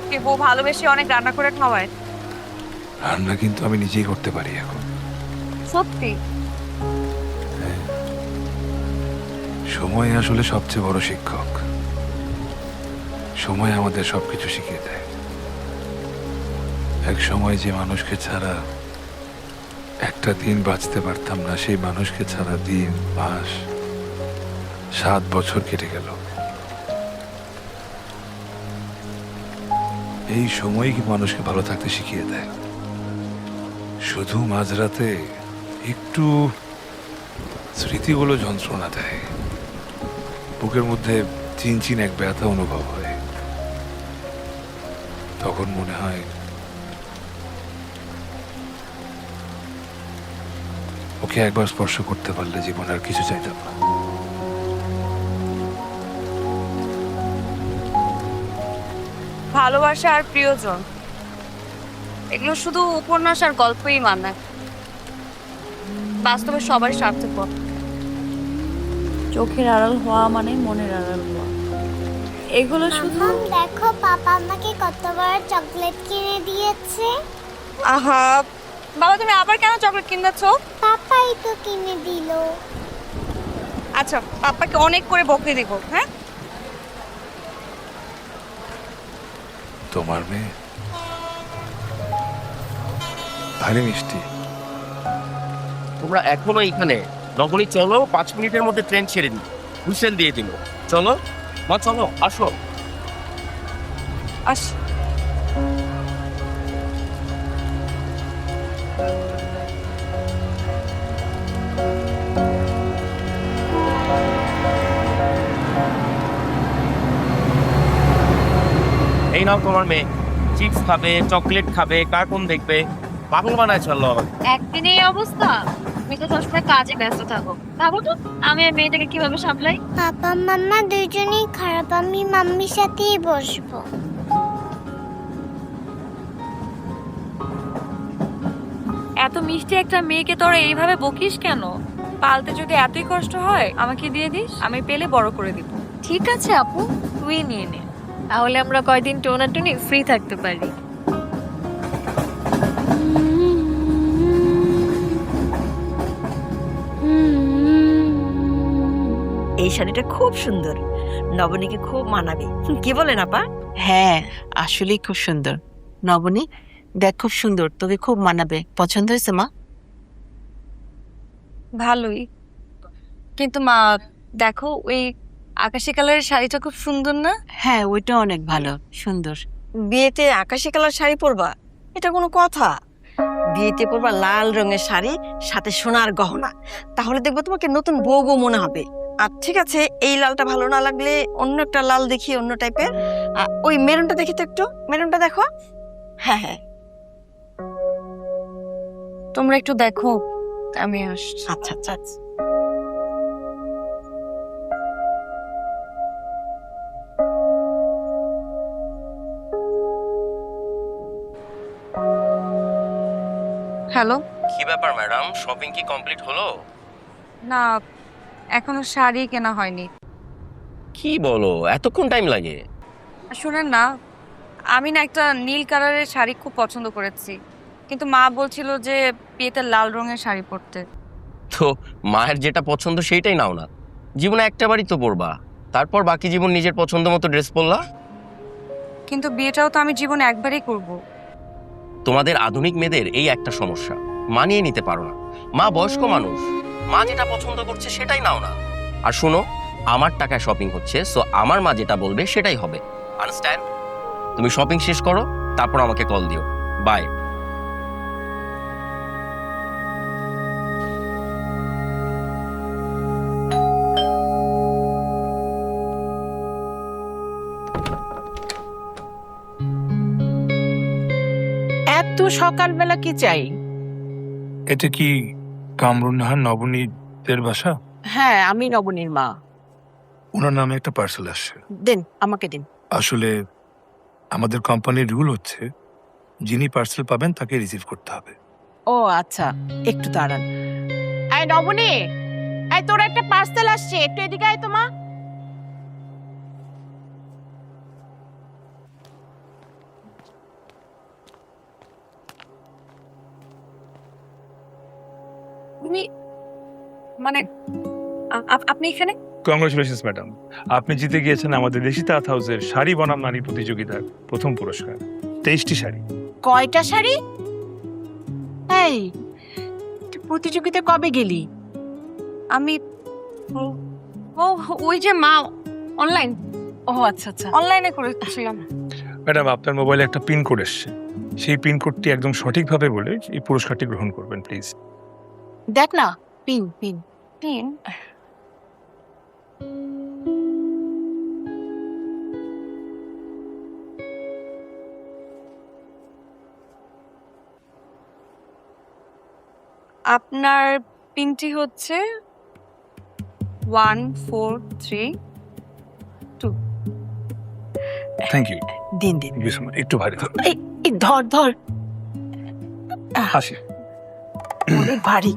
কে বউ ভালোবেসে অনেক রান্না করে খাওয়ায়? রান্না কিন্তু আমি নিজেই করতে পারি এখন। সত্যি? সময় আসলে সবচেয়ে বড় শিক্ষক। সময় আমাদের সবকিছু শিখিয়ে দেয়। এক সময় যে মানুষকে ছাড়া একটা দিন বাঁচতে পারতাম না, সেই মানুষকে ছাড়া দিন, মাস, 7 বছর কেটে গেল। এই সময় কি মানুষকে ভালো থাকতে শিখিয়ে দেয়। শুধু মাঝরাতে একটু স্মৃতিগুলো যন্ত্রণা দেয়। বুকের মধ্যে চিনচিন এক ব্যথা অনুভব হয়। তখন মনে হয় ওকে একবার স্পর্শ করতে পারলে জীবন আর কিছু চাইতাম না। ভালোবাসা আর প্রিয়জন এগুলো শুধু উপন্যাস আর গল্পই মানায়। বাস্তবে সবার স্বার্থপর। চোখের আড়াল হওয়া মানে মনের আড়াল হওয়া, এগুলো শুধু। দেখো পাপা আমাকে কতবার চকলেট কিনে দিয়েছে। আহা বাবা, তুমি আবার কেন চকলেট কিনেছো? পাপাই তো কিনে দিল। আচ্ছা, পাপাকে অনেক করে বকে দিব। হ্যাঁ, তোমার মেয়ে ভারী মিষ্টি। তোমরা এখনো এখানে? নগরী চলো, 5 মিনিটের মধ্যে ট্রেন ছেড়ে দিই, হুইসেল দিয়ে দিব। চলো মা, চলো, আসো। আস। এই নাও তোমার মেয়ে। চিপস খাবে, চকলেট খাবে, কার্টুন দেখবে, পাগল বানায় চললো। একদিনে এই অবস্থা, তুমি তো সবসময় কাজে ব্যস্ত থাকো। ভাবো তো আমি আর মেয়েটাকে কিভাবে সামলাই। পাপা মাম্মা দুইজনেই খারাপ, আমি মাম্মির সাথেই বসবো। এত মিষ্টি একটা মেয়েকে তোরা এইভাবে বকিস কেন? পালতে যদি এতই কষ্ট হয় আমাকে দিয়ে দিস, আমি পেলে বড় করে দিব। ঠিক আছে আপু, তুই নিয়ে নে, তাহলে আমরা কয়দিন টোনাটুনি ফ্রি থাকতে পারি। এই শাড়িটা খুব সুন্দর, নবনীকে খুব মানাবে, কি বলেন আপা? হ্যাঁ, আসলেই খুব সুন্দর। নবনী, দেখ খুব সুন্দর, তোকে খুব মানাবে। পছন্দ হয়েছে মা? ভালোই, কিন্তু মা দেখো ওই আকাশি কালারের শাড়িটা খুব সুন্দর না? হ্যাঁ, ওইটা অনেক ভালো, সুন্দর। বিয়েতে আকাশি কালার শাড়ি পরবা, এটা কোনো কথা? বিয়েতে পরবা লাল রঙের শাড়ি, সাথে সোনার গহনা, তাহলে দেখবো তোমাকে নতুন বউ বউ মনে হবে। আর ঠিক আছে, এই লালটা ভালো না লাগলে অন্য একটা লাল দেখি, অন্য টাইপের। ওই মেরুনটা দেখি তো, একটু মেরুনটা দেখো। হ্যাঁ হ্যাঁ, তোমরা একটু দেখো, আমি আসছি। আচ্ছা আচ্ছা আচ্ছা। হ্যালো। কি ব্যাপার ম্যাডাম, শপিং কি কমপ্লিট হলো? না, এখনো শাড়ি কেনা হয়নি। কি বলো, এতক্ষণ টাইম লাগে? শুনেন না, আমি না একটা নীল কালারের শাড়ি খুব পছন্দ করেছি, কিন্তু মা বলছিল যে বিয়েতে লাল রঙের শাড়ি পরতে। তো মায়ের যেটা পছন্দ সেইটাই নাও না, জীবনে একটা বারই তো পরবা, তারপর বাকি জীবন নিজের পছন্দ মতো ড্রেস পরলা। কিন্তু বিয়েটাও তো আমি জীবনে একবারই করব। তোমাদের আধুনিক মেয়েদের এই একটা সমস্যা, মানিয়ে নিতে পারো না। মা বয়স্ক মানুষ, মা যেটা পছন্দ করছে সেটাই নাও না। আর শোনো, আমার টাকায় শপিং হচ্ছে, সো আমার মা যেটা বলবে সেটাই হবে, আন্ডারস্ট্যান্ড? তুমি শপিং শেষ করো, তারপর আমাকে কল দিও। বাই। এত সকালবেলা কি চাই? এটা কি কামরুন নাহার নবনীদের বাসা? হ্যাঁ, আমি নবনীর মা। ওনার নামে একটা পার্সেল আসছে। দিন, আমাকে দিন। আসলে আমাদের কোম্পানির রুল হচ্ছে, যিনি পার্সেল পাবেন তাকে রিসিভ করতে হবে। ও আচ্ছা, একটু দাঁড়ান। এই নবনী, এই তোর একটা পার্সেল আসছে, একটু এদিকে আয় তো মা। তুমি মানে আপনি এখানে? কংগ্রেচুলেশনস ম্যাডাম, আপনি জিতে গিয়েছেন আমাদের দেশি তাঁত হাউসের শাড়ি বনাম নারী প্রতিযোগিতার প্রথম পুরস্কার, 23টি শাড়ি। কয়টা শাড়ি? এই তুই প্রতিযোগিতা কবে গেলি? আমি ও ওই যে মা অনলাইন। ও আচ্ছা আচ্ছা, অনলাইনে করেছিলাম। ম্যাডাম, আপনার মোবাইলে একটা পিন কোড এসছে, সেই পিন কোডটি একদম সঠিকভাবে বলে এই পুরস্কারটি গ্রহণ করবেন প্লিজ। দেখ না, পিন পিন পিন। আপনার পিনটি হচ্ছে 1432। Thank you. দিন দিন, একটু ভারী ধর। এই ধর ধর, হাসি অনেক ভারী।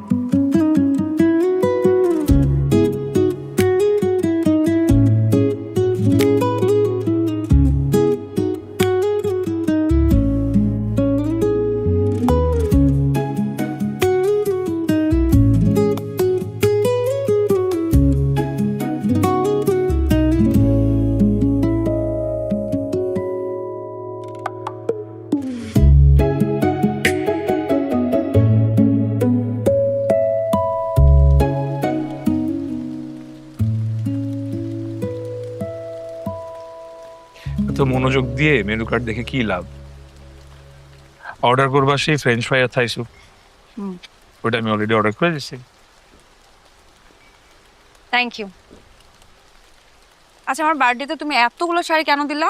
তো মনোযোগ দিয়ে মেনু কার্ড দেখে কি লাভ? অর্ডার করবা সেই ফ্রেঞ্চ ফ্রাই আর থাই স্যুপ, ওটা আমি অলরেডি অর্ডার করে দিয়েছি। Thank you. আচ্ছা, আমার বার্থডেতে তুমি এতগুলো শাড়ি কেন দিলা?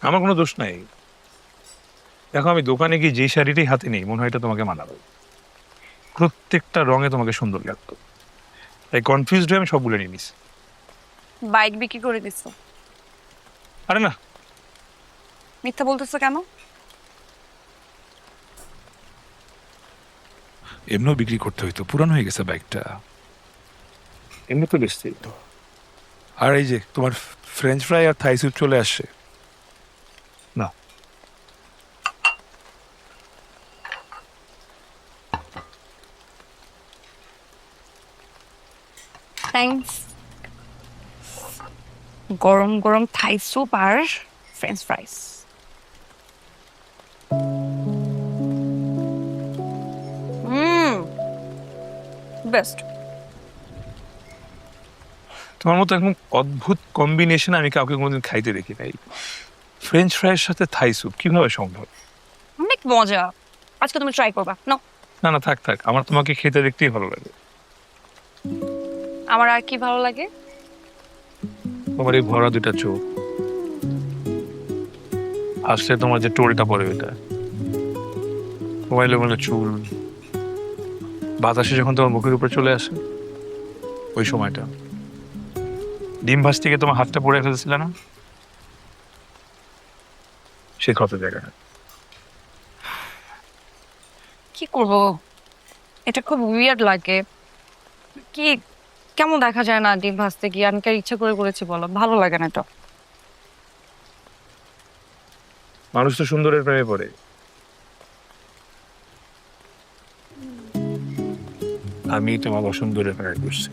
আমার কোনো দোষ নাই, দেখো আমি দোকানে গিয়ে যে শাড়িটাই হাতে নেই মনে হয় এটা তোমাকে মানাবে, প্রত্যেকটা রঙে তোমাকে সুন্দর লাগতো, তাই কনফিউজড হয়ে আমি সবগুলো নিয়ে নিস। বাইক বিক্রি করে দিছো? আরে না, মিথ্যা বলতেছো কেন? এমনিও বিক্রি করতে হইতো, পুরানো হয়ে গেছে বাইকটা, এমনি তো বেশি তো। আর এই যে তোমার ফ্রেঞ্চ ফ্রাই আর থাই স্যুপ চলে আসছে না। থ্যাঙ্কস। গরম গরম থাই স্যুপ আর ফ্রেঞ্চ ফ্রাইস। বেস্ট। তোমার মতো একদম অদ্ভুত কম্বিনেশন আমি কাউকে কোনোদিন খাইতে দেখি নাই। ফ্রেঞ্চ ফ্রাইয়ের সাথে থাই স্যুপ কিভাবে সম্ভব? অনেক মজা, আজকে তুমি ট্রাই করবা। না না না, থাক থাক, আমার তোমাকে খেতে দেখতেই ভালো লাগে। আমার আর কি ভালো লাগে? তোমার এই ভরা দুটা চোখ, আসলে তোমার যে টোলটা পড়ে ওইটা, তোমার এলোমেলো চুল, বাতাসে যখন তোমার মুখের উপরে চলে আসে ওই সময়টা, ডিম ভাজ থেকে তোমার হাতটা পড়ে ফেলছিল না, সে ক্ষত জায়গা। কি করব, এটা খুব উইয়ার্ড লাগে। কি কেমন দেখা যায় না ডিম ভাজতে গিয়ে? আমি কি ইচ্ছা করে করেছি বলো? ভালো লাগে না এটা। মানুষ তো সুন্দরের প্রেমে পড়ে, আমি তোমার অসুন্দরের প্রেমে পড়ছি।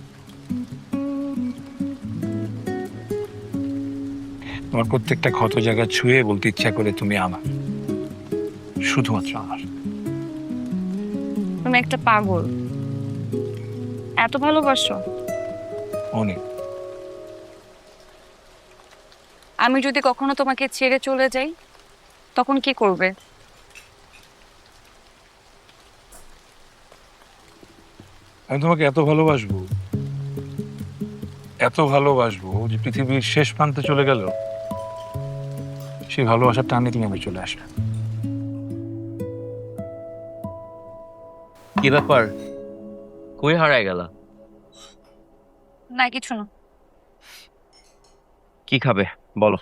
তোমার প্রত্যেকটা ক্ষত জায়গা ছুঁয়ে বলতে ইচ্ছা করে তুমি আমার, শুধুমাত্র আমার। তুমি একটা পাগল, এত ভালোবাসো। অনেক। আমি যদি কখনো তোমাকে ছেড়ে চলে যাই তখন কি করবে? আমি তোমাকে এত ভালোবাসবো, এত ভালোবাসবো যে পৃথিবীর শেষ প্রান্তে চলে গেল সেই ভালোবাসার টানে তুমি আমি চলে আসবে। কি ব্যাপার, কই হারায় গেল? না কিছু না। কি খাবে বলো?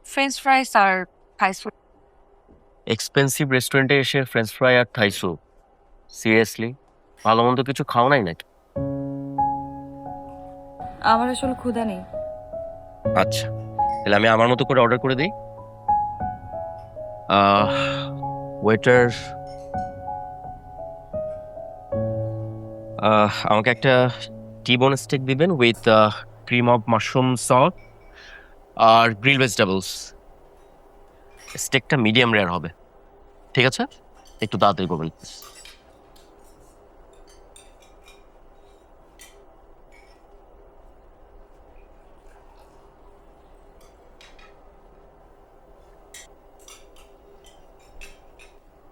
ফ্রেঞ্চ ফ্রাইস আর থাই স্যুপ। এক্সপেন্সিভ রেস্টুরেন্টে এসে ফ্রেঞ্চ ফ্রাই আর থাই স্যুপ? সিরিয়াসলি ভালো মন্দ কিছু খাও নাই নাকি? আমার আসলে ক্ষুধা নেই। আচ্ছা, তাহলে আমি আমার মতো করে অর্ডার করে দিই। ওয়েটার, আমাকে একটা টি-বোন স্টেক দিবেন with cream of mushroom sauce আর গ্রিল ভেজিটেবলস। স্টেকটা মিডিয়াম রেয়ার হবে, ঠিক আছে? একটু তাড়াতাড়ি করবেন।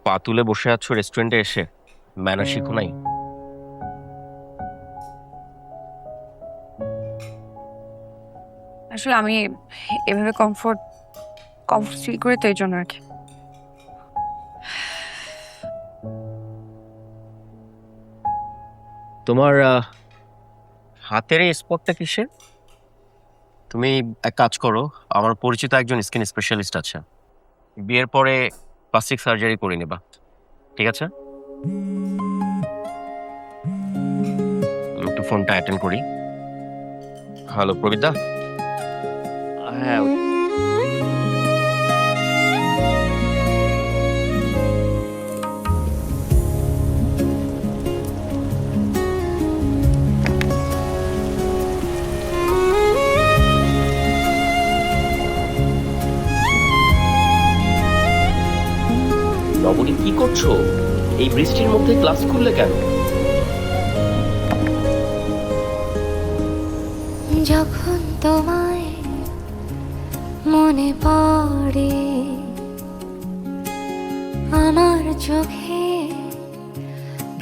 পা তুলে বসে আছো রেস্টুরেন্টে এসে, ম্যানার শিখো নাই? আসলে আমি এভাবে কমফোর্ট ফিল করি তো, এই জন্য আর কি। তোমার হাতের এই স্পটটা কিসের? তুমি এক কাজ করো, আমার পরিচিত একজন স্কিন স্পেশালিস্ট আছে, বিয়ের পরে প্লাস্টিক সার্জারি করে নেবা, ঠিক আছে? একটু ফোনটা অ্যাটেন্ড করি। হ্যালো প্রবিতা। হ্যাঁ, রবণী কি করছো? এই বৃষ্টির মধ্যে ক্লাস করলে কেন? যখন তোমায় মনে পড়ে আমার চোখে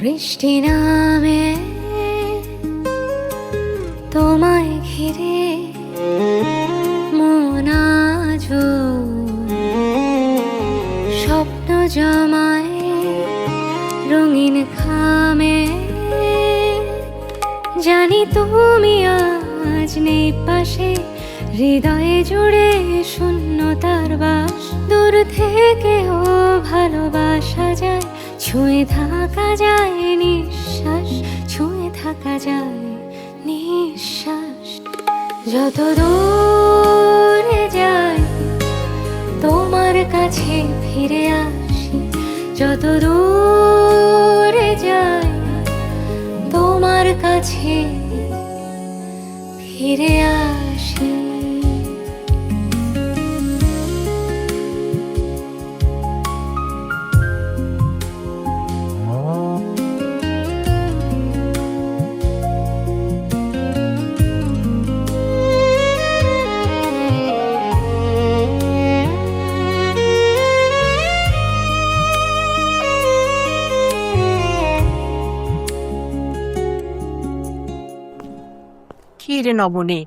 বৃষ্টি নামে, তোমায় ঘিরে মন আজও জমায় রঙিন খামে, জানি তুমি আজ নেই পাশে, হৃদয়ে জুড়ে শূন্যতার বাস। দূর থেকেও ভালোবাসা যায়, ছুঁয়ে থাকা যায় নিঃশ্বাস, ছুঁয়ে থাকা যায় নিঃশ্বাস। যত দূরে যাই তোমার কাছে ফিরে আসি, যত দূরে যাই তোমার কাছে ফিরে আসি। কি রে নবনী,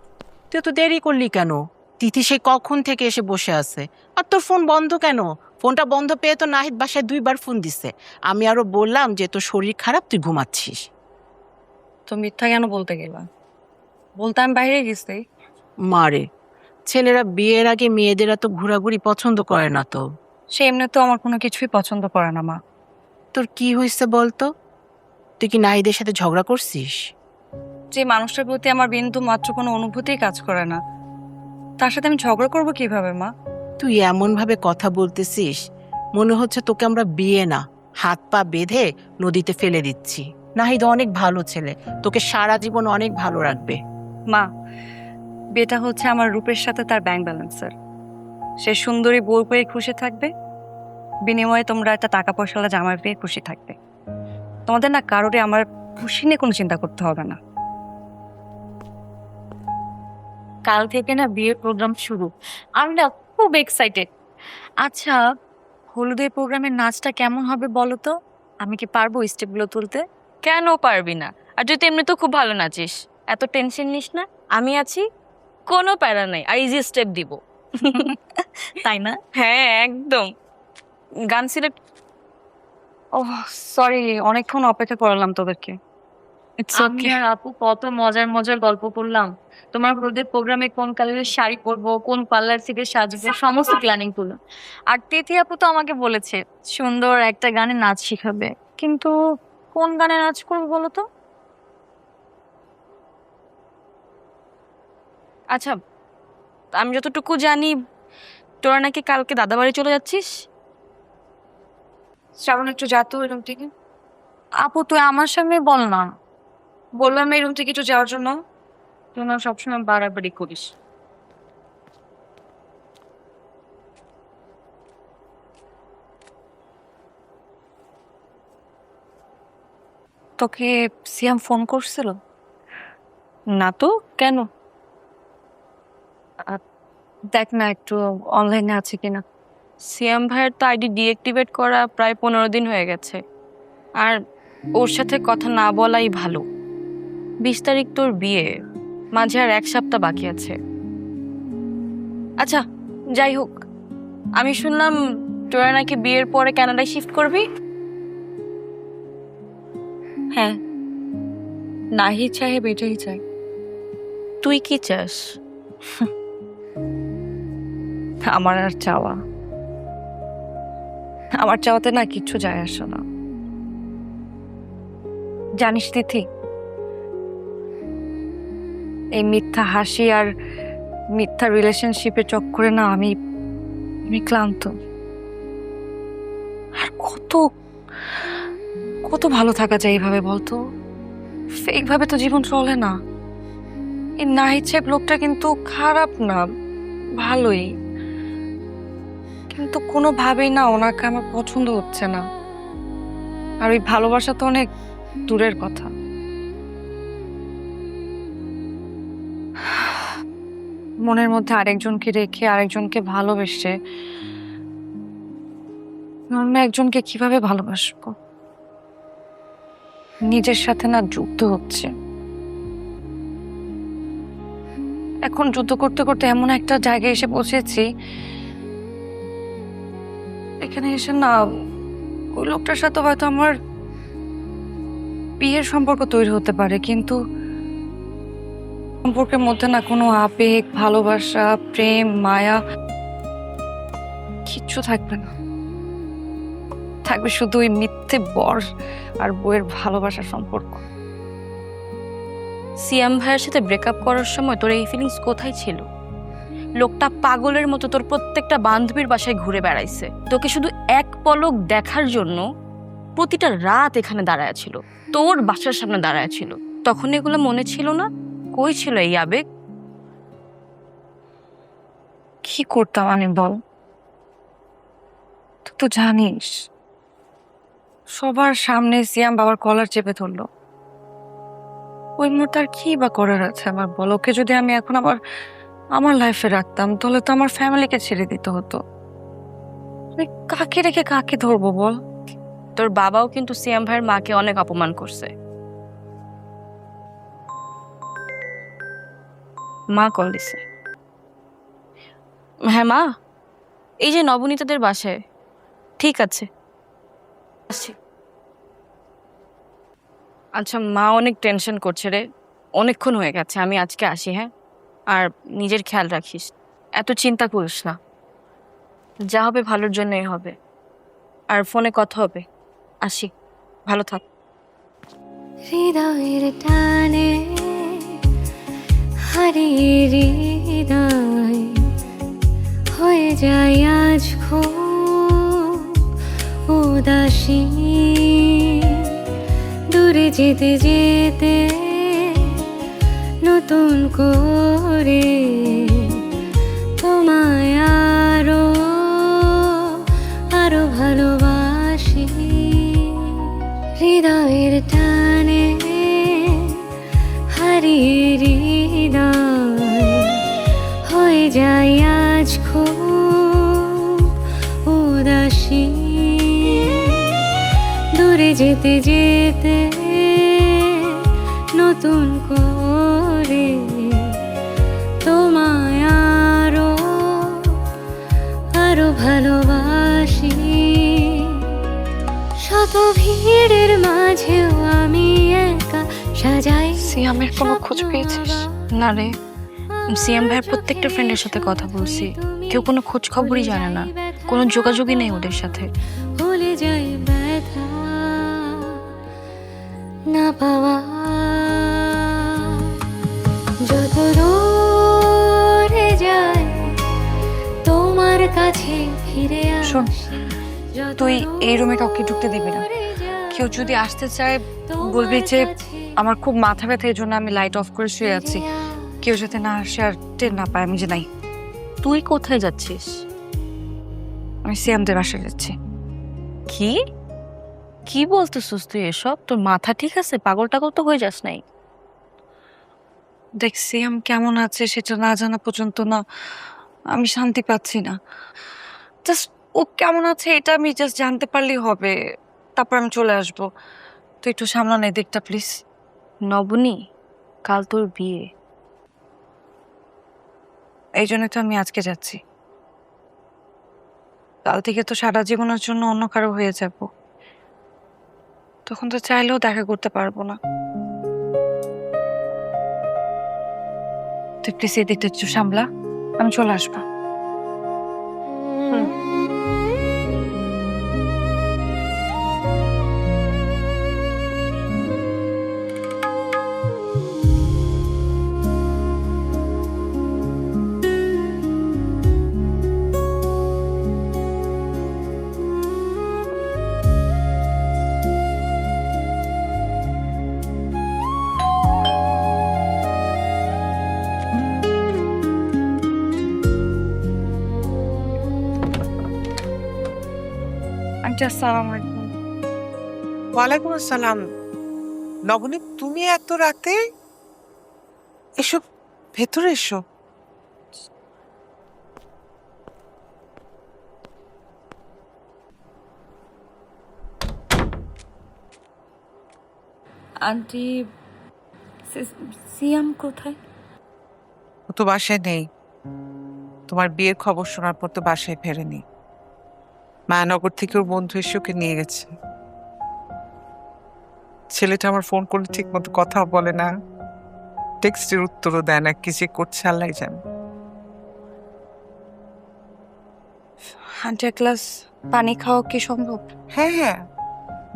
তুই তো দেরি করলি কেন? তিথি সে কখন থেকে এসে বসে আছে, আর তোর ফোন বন্ধ কেন? ফোনটা বন্ধ পেয়ে তো নাহিদ বাসায় 2 বার ফোন দিছে। আমি আরো বললাম যে তোর শরীর খারাপ, তুই ঘুমাচ্ছিস। তো মিথ্যা কেন বলতে গেলা? বলতে আমি বাইরে গেছি। মারে, ছেলেরা বিয়ের আগে মেয়েদের এত ঘোরাঘুরি পছন্দ করে না তো। সে এমনি তো আমার কোনো কিছুই পছন্দ করে না মা। তোর কি হয়েছে বলতো? তুই কি নাহিদের সাথে ঝগড়া করছিস? যে মানুষটার প্রতি আমার বিন্দু মাত্র কোনো অনুভূতি কাজ করে না, তার সাথে আমি ঝগড়া করবো কিভাবে মা? তুই এমন ভাবে কথা বলতেছিস, মনে হচ্ছে তোকে আমরা বিয়ে না, হাত পা বেঁধে নদীতে ফেলে দিচ্ছি। নাহিদ অনেক ভালো ছেলে, তোকে সারা জীবন অনেক ভালো রাখবে। মা, বিয়েটা হচ্ছে আমার রূপের সাথে তার ব্যাংক ব্যালেন্সের। সে সুন্দরী বউ পেয়ে খুশি থাকবে, বিনিময়ে তোমরা একটা টাকা পয়সাওয়ালা জামাই পেয়ে খুশি থাকবে। তোমাদের না কারোরে আমার খুশি নিয়ে কোনো চিন্তা করতে হবে না। কাল থেকে না বিয়ের প্রোগ্রাম শুরু, আমি না খুব এক্সাইটেড। আচ্ছা, হলুদের প্রোগ্রামের নাচটা কেমন হবে বলো তো? আমি কি পারবো স্টেপগুলো তুলতে? কেন পারবি না? আর তুই তো এমনি তো খুব ভালো নাচিস, এত টেনশন নিস না, আমি আছি, কোনো প্যারা নাই, আর ইজি স্টেপ দিব। তাই না? হ্যাঁ একদম। গান সিলেক্ট, ওহ সরি, অনেকক্ষণ অপেক্ষা করলাম তোদেরকে। আমি আর আপু কত মজার মজার গল্প করলাম। তোমার হলুদের প্রোগ্রামে কোন কালারের শাড়ি পরবো, কোন পার্লার থেকে সাজবো, সমস্ত প্ল্যানিং করলাম। আর তিথি আপু তো আমাকে বলেছে সুন্দর একটা গানে নাচ শিখাবে, কিন্তু কোন গানে নাচ করবো বলো তো? আচ্ছা, আমি যতটুকু জানি তোরা নাকি কালকে দাদাবাড়ি চলে যাচ্ছিস। শ্রাবণ একটু যা তো এরকম থেকে। আপু তুই আমার সামনে বল না। বললাম এই রুম থেকে একটু যাওয়ার জন্য, তুই না সবসময় বাড়াবাড়ি করিস। তোকে সিয়াম ফোন করছিল? না তো, কেন? দেখ না একটু অনলাইনে আছে কিনা। সিয়াম ভাইয়ের তো আইডি ডিঅ্যাক্টিভেট করা প্রায় 15 দিন হয়ে গেছে, আর ওর সাথে কথা না বলাই ভালো। 20 তারিখ তোর বিয়ে, মাঝে আর 1 সপ্তাহ বাকি আছে। আচ্ছা যাই হোক, আমি শুনলাম তোরা নাকি বিয়ের পরে কানাডায় শিফট করবি। হ্যাঁ, নাহিদ সাহেব এটাই চাই। তুই কি চাস? আমার আর চাওয়া, আমার চাওয়াতে না কিচ্ছু যায় আসে না। জানিস তিথি, এই মিথ্যা হাসি আর মিথ্যা রিলেশনশিপের চক্করে না আমি ক্লান্ত। আর কত কত ভালো থাকা যায় এইভাবে বলতো? ফেক ভাবে তো জীবন চলে না। এই নাহিদ সাহেব লোকটা কিন্তু খারাপ না, ভালোই, কিন্তু কোনোভাবেই না ওনাকে আমার পছন্দ হচ্ছে না। আর ওই ভালোবাসা তো অনেক দূরের কথা। মনের মধ্যে আরেকজনকে রেখে আরেকজনকে ভালোবেসে অন্য একজনকে কিভাবে ভালোবাসবো? নিজের সাথে না যুদ্ধ হচ্ছে। এখন যুদ্ধ করতে করতে এমন একটা জায়গায় এসে পৌঁছেছি, এখানে এসে না ওই লোকটার সাথে হয়তো আমার বিয়ের সম্পর্ক তৈরি হতে পারে, কিন্তু সম্পর্কের মধ্যে না কোনো আবেগ, ভালোবাসা, প্রেম, মায়া কিচ্ছু থাকবে না। থাকবে শুধু ওই মিথ্যে বর আর বউয়ের ভালোবাসার সম্পর্ক। সিয়াম ভাইয়ের সাথে ব্রেকআপ করার সময় তোর এই ফিলিংস কোথায় ছিল? লোকটা পাগলের মতো তোর প্রত্যেকটা বান্ধবীর বাসায় ঘুরে বেড়াইছে, তোকে শুধু এক পলক দেখার জন্য প্রতিটা রাত এখানে দাঁড়ায় ছিল, তোর বাসার সামনে দাঁড়ায় ছিল। তখন এগুলো মনে ছিল না? কই ছিল এই আবেগ? কি করতাম আমি বল? তুই তো জানিস, সবার সামনে সিয়াম বাবার কলার চেপে ধরলো। ওই মুহূর্তে আর কি বা করার আছে আমার বল? ওকে যদি আমি এখন আমার লাইফে রাখতাম তাহলে তো আমার ফ্যামিলিকে ছেড়ে দিতে হতো। কাকে রেখে কাকে ধরবো বল? তোর বাবাও কিন্তু সিয়াম ভাইয়ের মাকে অনেক অপমান করছে। মা কল দিছে। হ্যাঁ মা, এই যে নবনীতাদের বাসায়। ঠিক আছে, আসছি। আচ্ছা মা অনেক টেনশন করছে রে, অনেকক্ষণ হয়ে গেছে, আমি আজকে আসি। হ্যাঁ, আর নিজের খেয়াল রাখিস, এত চিন্তা করিস না, যা হবে ভালোর জন্যই হবে। আর ফোনে কথা হবে, আসি, ভালো থাক। হৃদয়ের টানে হারিয়ে হৃদয় হয়ে যায় আজ খুব উদাসী। দূরে যেতে যেতে নতুন করে তোমায় আরো আরো ভালোবাসি। হৃদয়ের টানে হারিয়ে হৃদয় হয়ে যায় আজ খুব উদাসী। দূরে যেতে যেতে নতুন করে তোমায় আরো আরো ভালোবাসি। শত ভিড়ের মাঝেও আমি একা সাজাই। সিয়ামের কোনো খোঁজ পেয়েছিস? না রে, সিএম ভাইয়ের প্রত্যেকটা ফ্রেন্ডের সাথে কথা বলছি, কেউ কোনো খোঁজ খবরই জানে না, কোনো যোগাযোগই নেই ওদের সাথে। ভুলে যাই ব্যথা না পাওয়া। যত দূরে যায় তোমার কাছে ফিরে শোন, আসি। তুই এই রুমে কাউকে ঢুকতে দিবি না। কেউ যদি আসতে চায় বলবি যে আমার খুব মাথা ব্যথা, এই জন্য আমি লাইট অফ করে শুয়ে আছি। কেউ যাতে না আসে আর টের না পায় আমি যে নাই। তুই কোথায় যাচ্ছিস? আমি সিয়ামদের বাসায় যাচ্ছি। কি কি বলতেছিস তুই এসব? তোর মাথা ঠিক আছে? পাগল টাগল তো হয়ে যাস নাই? দেখ, সিয়াম কেমন আছে সেটা না জানা পর্যন্ত না আমি শান্তি পাচ্ছি না। জাস্ট ও কেমন আছে এটা আমি জাস্ট জানতে পারলেই হবে, তারপর আমি চলে আসবো। তুই একটু সামলান এই দিকটা প্লিজ। নবনী, কাল তোর বিয়ে, এই জন্য তো আমি আজকে যাচ্ছি। কাল থেকে তো সারা জীবনের জন্য অন্য কারো হয়ে যাব, তখন তো চাইলেও দেখা করতে পারবো না। তুই প্লিজ এই দিকটা একটু সামলা, আমি চলে আসবো। আন্টি আসসালামু আলাইকুম। ওয়ালাইকুম আসসালাম। নবনী, তুমি এত রাতে? এসো, ভেতরে এসো। আন্টি, সিয়াম কোথায়? ও তো বাসায় নেই। তোমার বিয়ের খবর শোনার পর তো বাসায় ফেরেনি। মায়ানগর থেকে ওর বন্ধু এসে ওকে নিয়ে গেছে। ছেলেটা আমার ফোন করলে ঠিক মতো কথা বলে না, টেক্সটের উত্তরও দেয় না, কি যে করছে আল্লাহ জানে। আন্টি এক গ্লাস পানি খাওয়া কি সম্ভব? হ্যাঁ হ্যাঁ,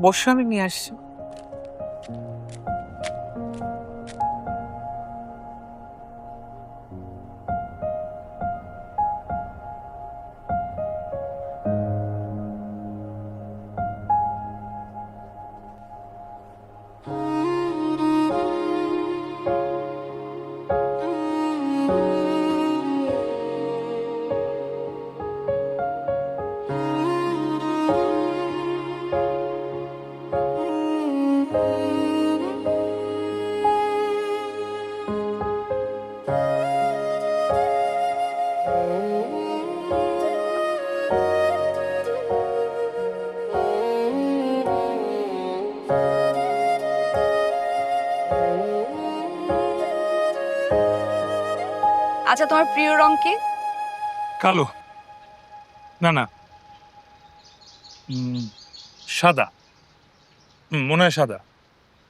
বসে আমি নিয়ে আসছি। আচ্ছা, তোমার প্রিয় রং কি? কালো না না, সাদা। মনে হয় সাদা।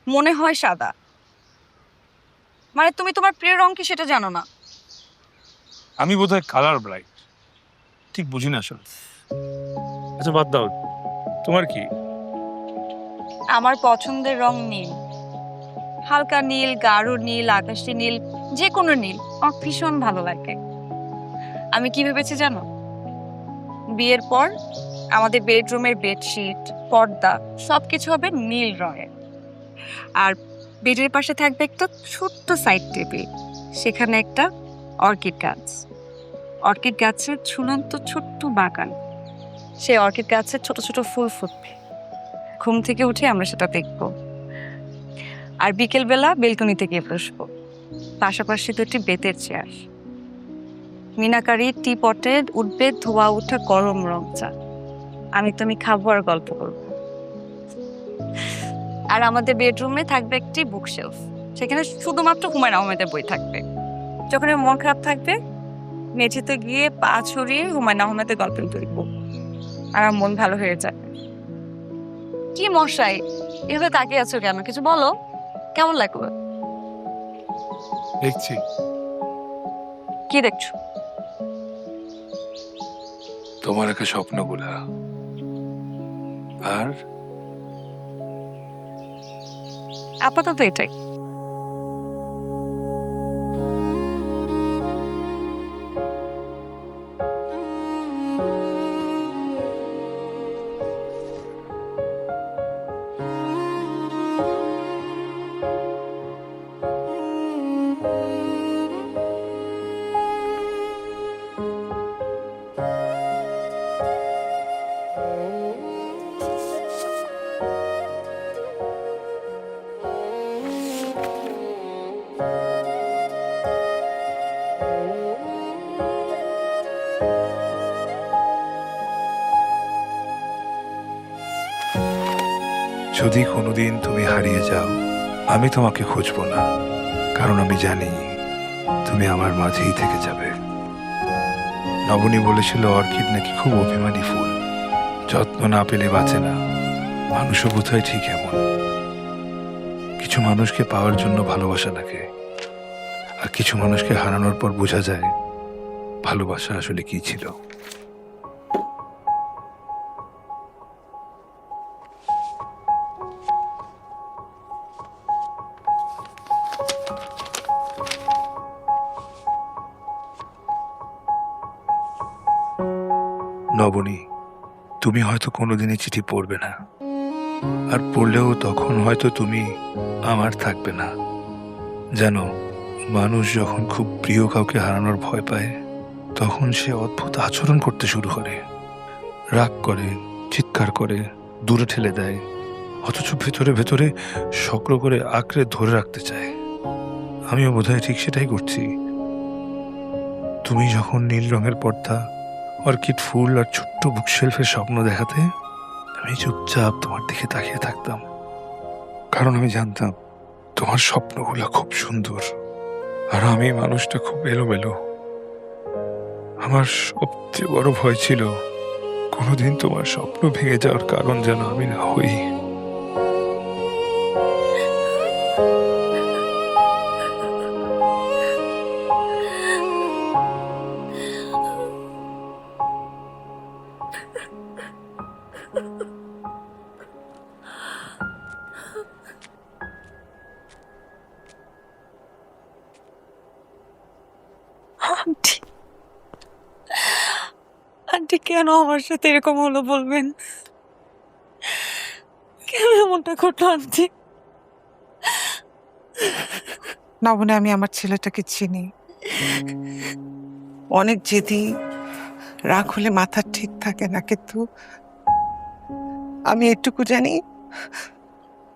মনে হয় সাদা মানে তুমি তোমার প্রিয় রং কি সেটা জানো না? আমি বোধহয় কালার ব্রাইট, ঠিক বুঝি না আসলে। আচ্ছা বাদ দাও, তোমার কি? আমার পছন্দের রং নীল, হালকা নীল, গাঢ় নীল, আকাশি নীল, যে কোনো নীল আমার ভীষণ ভালো লাগে। আমি কি ভেবেছি জানো? বিয়ের পর আমাদের বেডরুমের বেডশিট, পর্দা সবকিছু হবে নীল রঙের, আর বেডের পাশে থাকবে একটা ছোট্ট সাইড টেবিল, সেখানে একটা অর্কিড গাছ, অর্কিড গাছের ঝুলন্ত ছোট্ট বাগান, সেই অর্কিড গাছের ছোট ছোট ফুল ফুটবে, ঘুম থেকে উঠে আমরা সেটা দেখবো, আর বিকেলবেলা বেলকনিতে গিয়ে বসবো, পাশাপাশি দুটি বেতের চেয়ার, মিনাকারি টি পটে উঠবে ধোয়া উঠা গরম রং চা, তুমি খাবো আর গল্প করবো। আর আমাদের বেডরুমে থাকবে একটি বুকশেলফ, সেখানে শুধুমাত্র হুমায়ুন আহমেদের বই থাকবে। যখন মন খারাপ থাকবে মেঝেতে গিয়ে পা ছড়িয়ে হুমায়ুন আহমেদের গল্প দেখবো, আর আমার মন ভালো হয়ে যায়। কি মশাই, এভাবে তাকিয়ে আছো কেন? কিছু বলো, কেমন লাগলো? দেখছি। কি দেখছো? তোমার একটা স্বপ্নগুলা, আর আপাতত এটাই। যদি কোনোদিন তুমি হারিয়ে যাও, আমি তোমাকে খুঁজবো না, কারণ আমি জানি তুমি আমার মাঝেই থেকে যাবে। নবনী বলেছিল অর্কিড নাকি খুব অভিমানী ফুল, যত্ন না পেলে বাঁচে না। মানুষও বোধহয় ঠিক এমন, কিছু মানুষকে পাওয়ার জন্য ভালোবাসা লাগে, আর কিছু মানুষকে হারানোর পর বোঝা যায় ভালোবাসা আসলে কি ছিল। নবনী, তুমি হয়তো কোনোদিনই চিঠি পড়বে না, আর পড়লেও তখন হয়তো তুমি আমার থাকবে না। জানো, মানুষ যখন খুব প্রিয় কাউকে হারানোর ভয় পায়, তখন সে অদ্ভুত আচরণ করতে শুরু করে, রাগ করে, চিৎকার করে, দূরে ঠেলে দেয়, অথচ ভেতরে ভেতরে শক্র করে আঁকড়ে ধরে রাখতে চায়। আমিও বোধহয় ঠিক সেটাই করছি। তুমি যখন নীল রঙের পর্দা, অর্কিড ফুল আর ছোট্ট বুকশেলফের স্বপ্ন দেখাতে, আমি চুপচাপ তোমার দিকে তাকিয়ে থাকতাম, কারণ আমি জানতাম তোমার স্বপ্নগুলো খুব সুন্দর, আর আমি মানুষটা খুব এলোমেলো। আমার সবচেয়ে বড় ভয় ছিল কোনোদিন তোমার স্বপ্ন ভেঙে যাওয়ার কারণ যেন আমি না হই। আন্টি আন্টি কেন আমার সাথে এরকম হলো বলবেন? কেন এমনটা ঘটলো আন্টি? নবনে, আমি আমার ছেলেটাকে চিনি। অনেক জেদি, রাগ হলে মাথা ঠিক থাকে না, কিন্তু আমি এটুকু জানি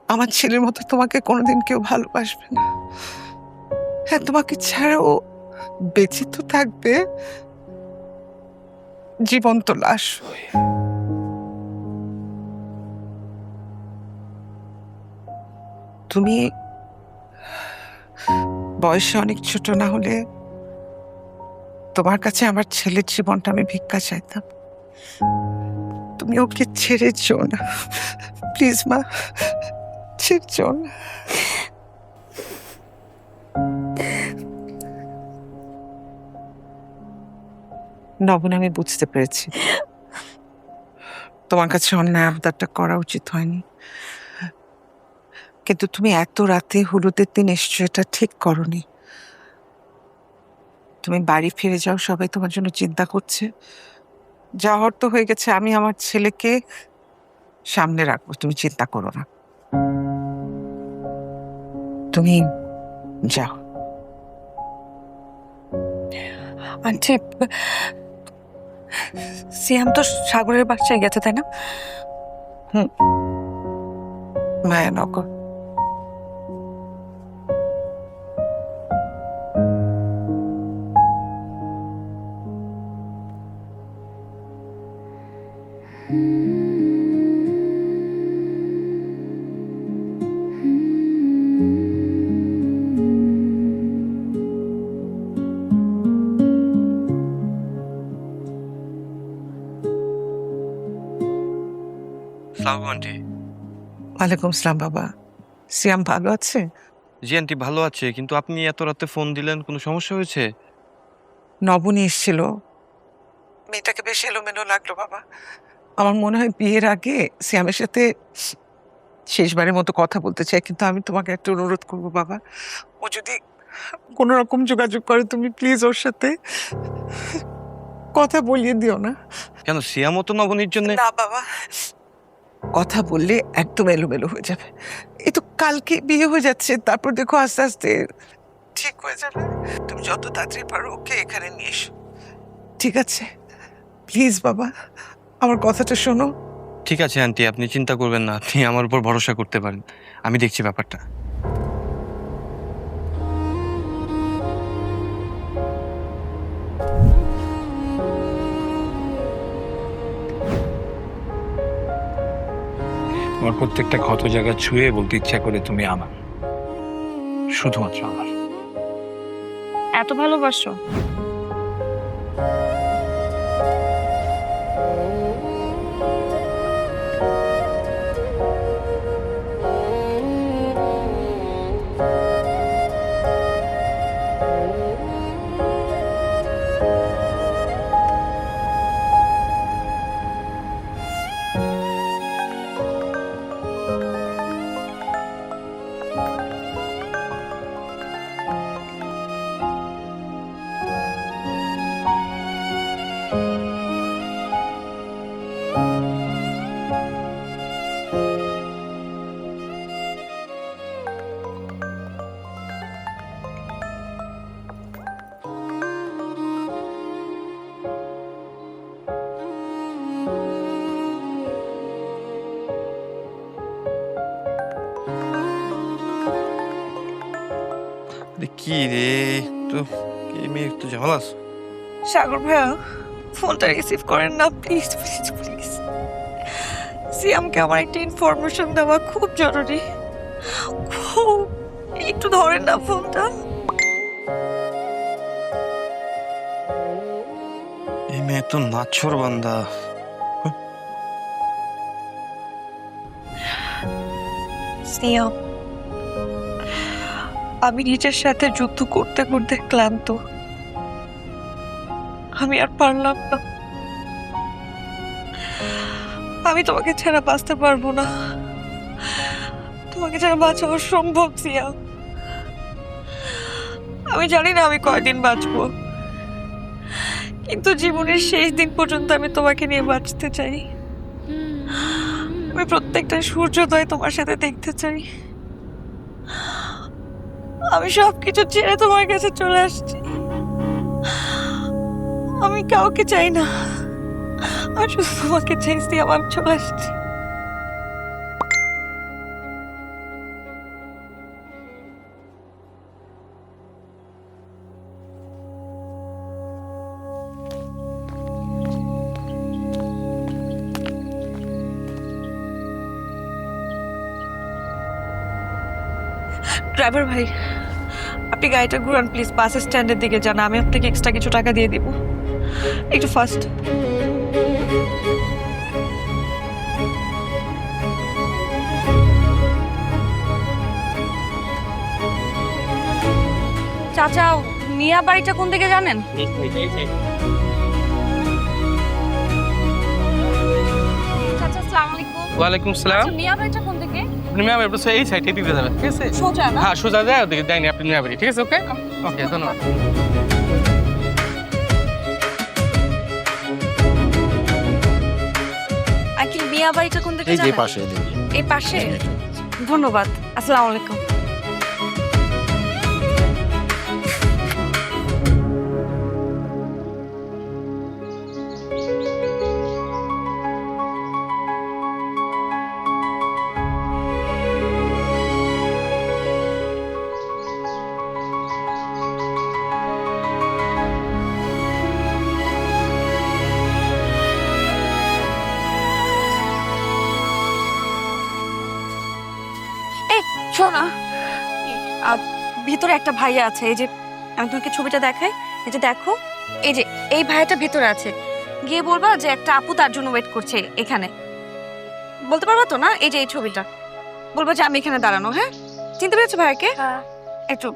আমার ছেলের মতো তোমাকে কোনোদিন কেউ ভালোবাসবে না। হ্যাঁ, তোমাকে ছাড়াও বেঁচে তো থাকবে, জীবন্ত লাশ হয়ে। তুমি বয়সে অনেক ছোট না হলে তোমার কাছে আমার ছেলের জীবনটা আমি ভিক্ষা চাইতাম। তুমি ওকে ছেড়ে যেও না প্লিজ মা, ছেড়ে যেও না। নবন, আমি বুঝতে পেরেছি তোমার কাছে অন্যায় আবদারটা করা উচিত হয়নি, কিন্তু তুমি এত রাতে হলুদের দিন এসছো, এটা ঠিক করনি। তুমি বাড়ি ফিরে যাও, সবাই তোমার জন্য চিন্তা করছে। যাওয়ার তো হয়ে গেছে, আমি আমার ছেলেকে সামনে রাখবো, তুমি চিন্তা করো না। তুমি যাও। আন্টি, সিয়াম তো সাগরের বাসায় গেছে, তাই না? মায়ানগর। আন্টি। ওয়ালাইকুম আসসালাম বাবা। সিয়াম ভালো আছে? জি আন্টি, ভালো আছে, কিন্তু আপনি এত রাতে ফোন দিলেন, কোনো সমস্যা হয়েছে? নবনী এসেছিল, মেয়েটাকে বেশ এলোমেলো লাগলো বাবা। আমার মনে হয় বিয়ের আগে সিয়ামের সাথে শেষবারের মতো কথা বলতে চাই, কিন্তু আমি তোমাকে একটা অনুরোধ করবো বাবা, ও যদি কোনো রকম যোগাযোগ করে তুমি প্লিজ ওর সাথে কথা বলিয়ে দিও না। কেন, সিয়ামও তো নবনীর জন্য? না বাবা, কথা বললে একদম এলোমেলো হয়ে যাবে। এই তো কালকে বিয়ে হয়ে যাচ্ছে, তারপর দেখো আস্তে আস্তে ঠিক হয়ে যাবে। তুমি যত তাড়াতাড়ি পারো ওকে এখানে নিয়ে এসো, ঠিক আছে? প্লিজ বাবা, আমার কথাটা শোনো। ঠিক আছে আন্টি, আপনি চিন্তা করবেন না, আপনি আমার উপর ভরসা করতে পারেন, আমি দেখছি ব্যাপারটা। আমার প্রত্যেকটা ক্ষত জায়গা ছুঁয়ে বলতে ইচ্ছা করে তুমি আমার, শুধুমাত্র আমার। এত ভালোবাসো? কি রে, তো এই মেয়ে একটু ঝামেলা আছে। সাগর ভাইয়া, ফোনটা রিসিভ করেন না প্লিজ প্লিজ প্লিজ। সিয়ামকে আমার একটা ইনফরমেশন দেওয়া খুব জরুরি, খুব। একটু ধরেন না ফোনটা। এই মেয়ে তো নাছর বান্দা। সিয়াম, আমি নিজের সাথে যুদ্ধ করতে করতে ক্লান্ত। আমি আর পারলাম না। আমি তোমাকে ছাড়া বাঁচতে পারবো না। তোমাকে ছাড়া বাঁচা অসম্ভব সিয়াম। আমি জানি না আমি কয়দিন বাঁচবো, কিন্তু জীবনের শেষ দিন পর্যন্ত আমি তোমাকে নিয়ে বাঁচতে চাই। আমি প্রত্যেকটা সূর্যোদয় তোমার সাথে দেখতে চাই। আমি সবকিছু ছেড়ে তোমার কাছে চলে আসছি। আমি কাউকে চাই না, আমি শুধু তোমাকে চাইছি। আমি চলে আসছি। ড্রাইভার ভাই, আপনি গাড়িটা ঘুরান প্লিজ, বাস স্ট্যান্ডের দিকে যান। আমি আপনাকে এক্সট্রা কিছু টাকা দিয়ে দিব, একটু ফাস্ট। চাচা, মিয়া বাড়িটা কোন দিকে জানেন? চাচা আসসালামু আলাইকুম। ওয়ালাইকুম আসসালাম। আচ্ছা, মিয়া বাড়িটা কোন দিকে? আপনি মিয়া বাড়ি এই সাইডে দিতে যাবেন, ঠিক আছে? সোজা না? হ্যাঁ সোজা যায়, ওদিকে যায়নি আপনি মিয়া বাড়ি, ঠিক আছে? ওকে ওকে, ধন্যবাদ। আঙ্কেল, মিয়া বাড়িটা কোন দিকে এই যে জানেন? পাশে এই পাশে? ধন্যবাদ। আসসালামু আলাইকুম। শোনা, ভিতরে একটা ভাইয়া আছে। এই যে আমি তোমাকে ছবিটা দেখাই, এই যে দেখো, এই যে এই ভাইয়াটা ভিতরে আছে। গিয়ে বলবা যে একটা আপু তার জন্য ওয়েট করছে এখানে। বলতে পারবা তো না? এই যে এই ছবিটা বলবা যে আমি এখানে দাঁড়ানো। হ্যাঁ, চিনতে পেরেছো ভাইয়াকে? একটু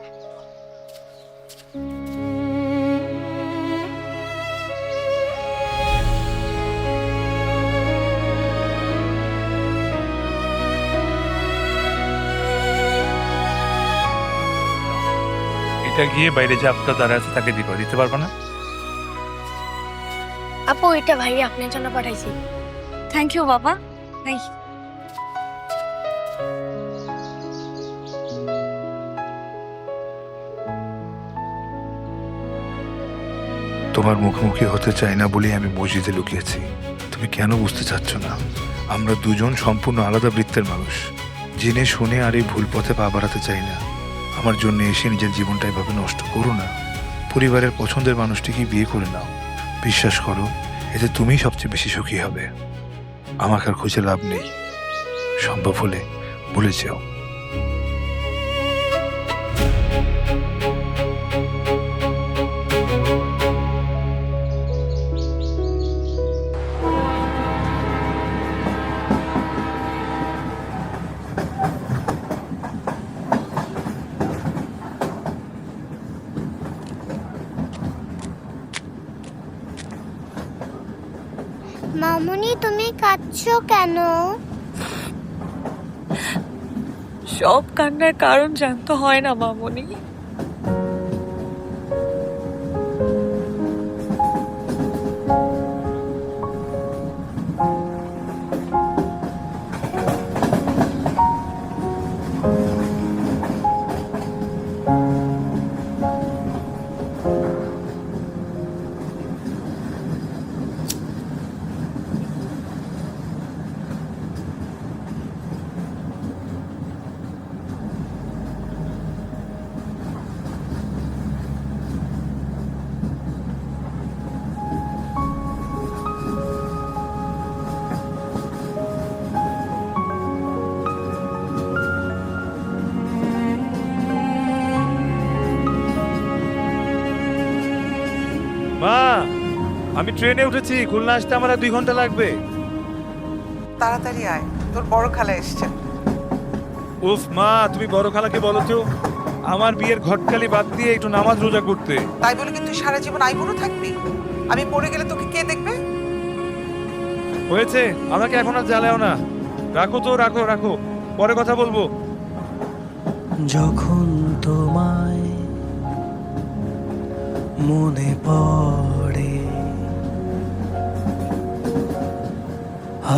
এটা গিয়ে বাইরে যে আপনার দাঁড়া আছে তাকে দিতে পারবা না? আপু, এটা ভাই আপনার জন্য পাঠাইছি। থ্যাংক ইউ বাবা। তোমার মুখোমুখি হতে চাই না বলে আমি মসজিদে লুকিয়েছি। তুমি কেন বুঝতে চাচ্ছ না? আমরা দুজন সম্পূর্ণ আলাদা বৃত্তের মানুষ। জেনে শুনে আর এই ভুল পথে পা বাড়াতে চাই না। আমার জন্য এসে নিজের জীবনটা এভাবে নষ্ট করো না। পরিবারের পছন্দের মানুষটিকে বিয়ে করে নাও। বিশ্বাস করো, এতে তুমিই সবচেয়ে বেশি সুখী হবে। আমাকে আর খুঁজে লাভ নেই। সম্ভব হলে ভুলে যেও। মামুনি, তুমি কাঁদছো কেন? সব কান্নার কারণ জানতে হয় না মামুনি। মা, আমি ট্রেনে উঠেছি। খুলনা আসতে আমার আর 2 ঘন্টা লাগবে। তাড়াতাড়ি আয়, তোর বড় খালা এসছে। উফ মা, তুমি বড় খালাকে বলো তো আমার বিয়ের ঘটকালি বাদ দিয়ে একটু নামাজ রোজা করতে। তাই বলে কি তুই সারা জীবন আইবুড়ো থাকবি? আমি পড়ে গেলে তোকে কে দেখবে? হয়েছে, আমাকে এখন আর জ্বালাও না। রাখো তো, রাখো রাখো, পরে কথা বলবো। যখন তোমায় মনে পড়ে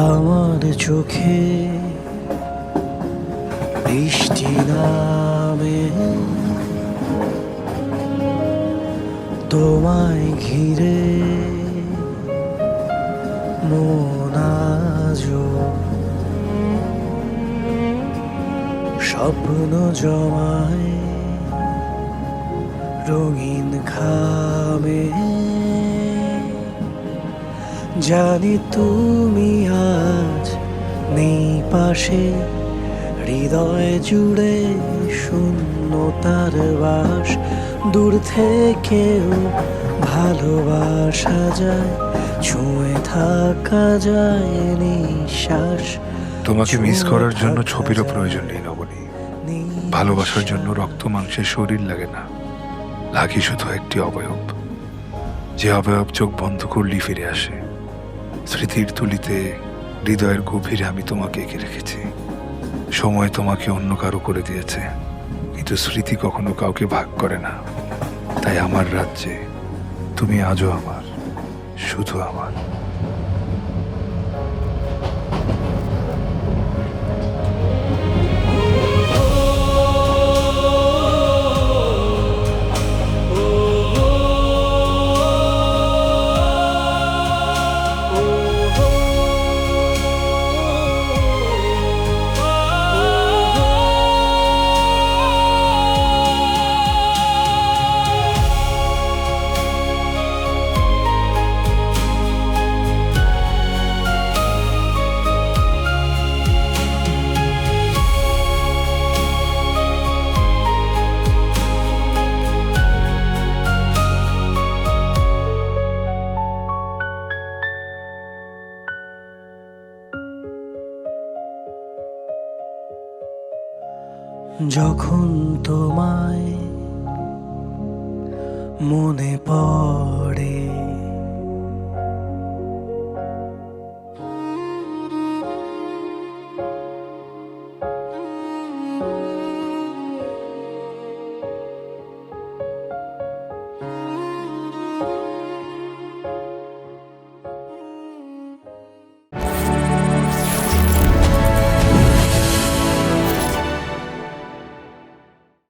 আমার চোখে বৃষ্টি নামে, তোমায় ঘিরে মন আজো স্বপ্ন জমায় রঙিন খামে। জানি তুমি আজ নেই পাশে, হৃদয় জুড়ে শূন্যতার বাস। দূর থেকেও ভালোবাসা যায়, ছুঁয়ে থাকা যায় নিঃশ্বাস। তোমাকে মিস করার জন্য ছবিরও প্রয়োজন নেই নবনী। ভালোবাসার জন্য রক্ত মাংসের শরীর লাগে না, লাগে শুধু একটি অবয়ব, যে অবয়ব চোখ বন্ধ করলেই ফিরে আসে। স্মৃতির তুলিতে হৃদয়ের গভীরে আমি তোমাকে এঁকে রেখেছি। সময় তোমাকে অন্য কারো করে দিয়েছে, কিন্তু স্মৃতি কখনো কাউকে ভাগ করে না। তাই আমার রাজ্যে তুমি আজও আমার, শুধু আমার। যখন তোমায় মনে পড়ে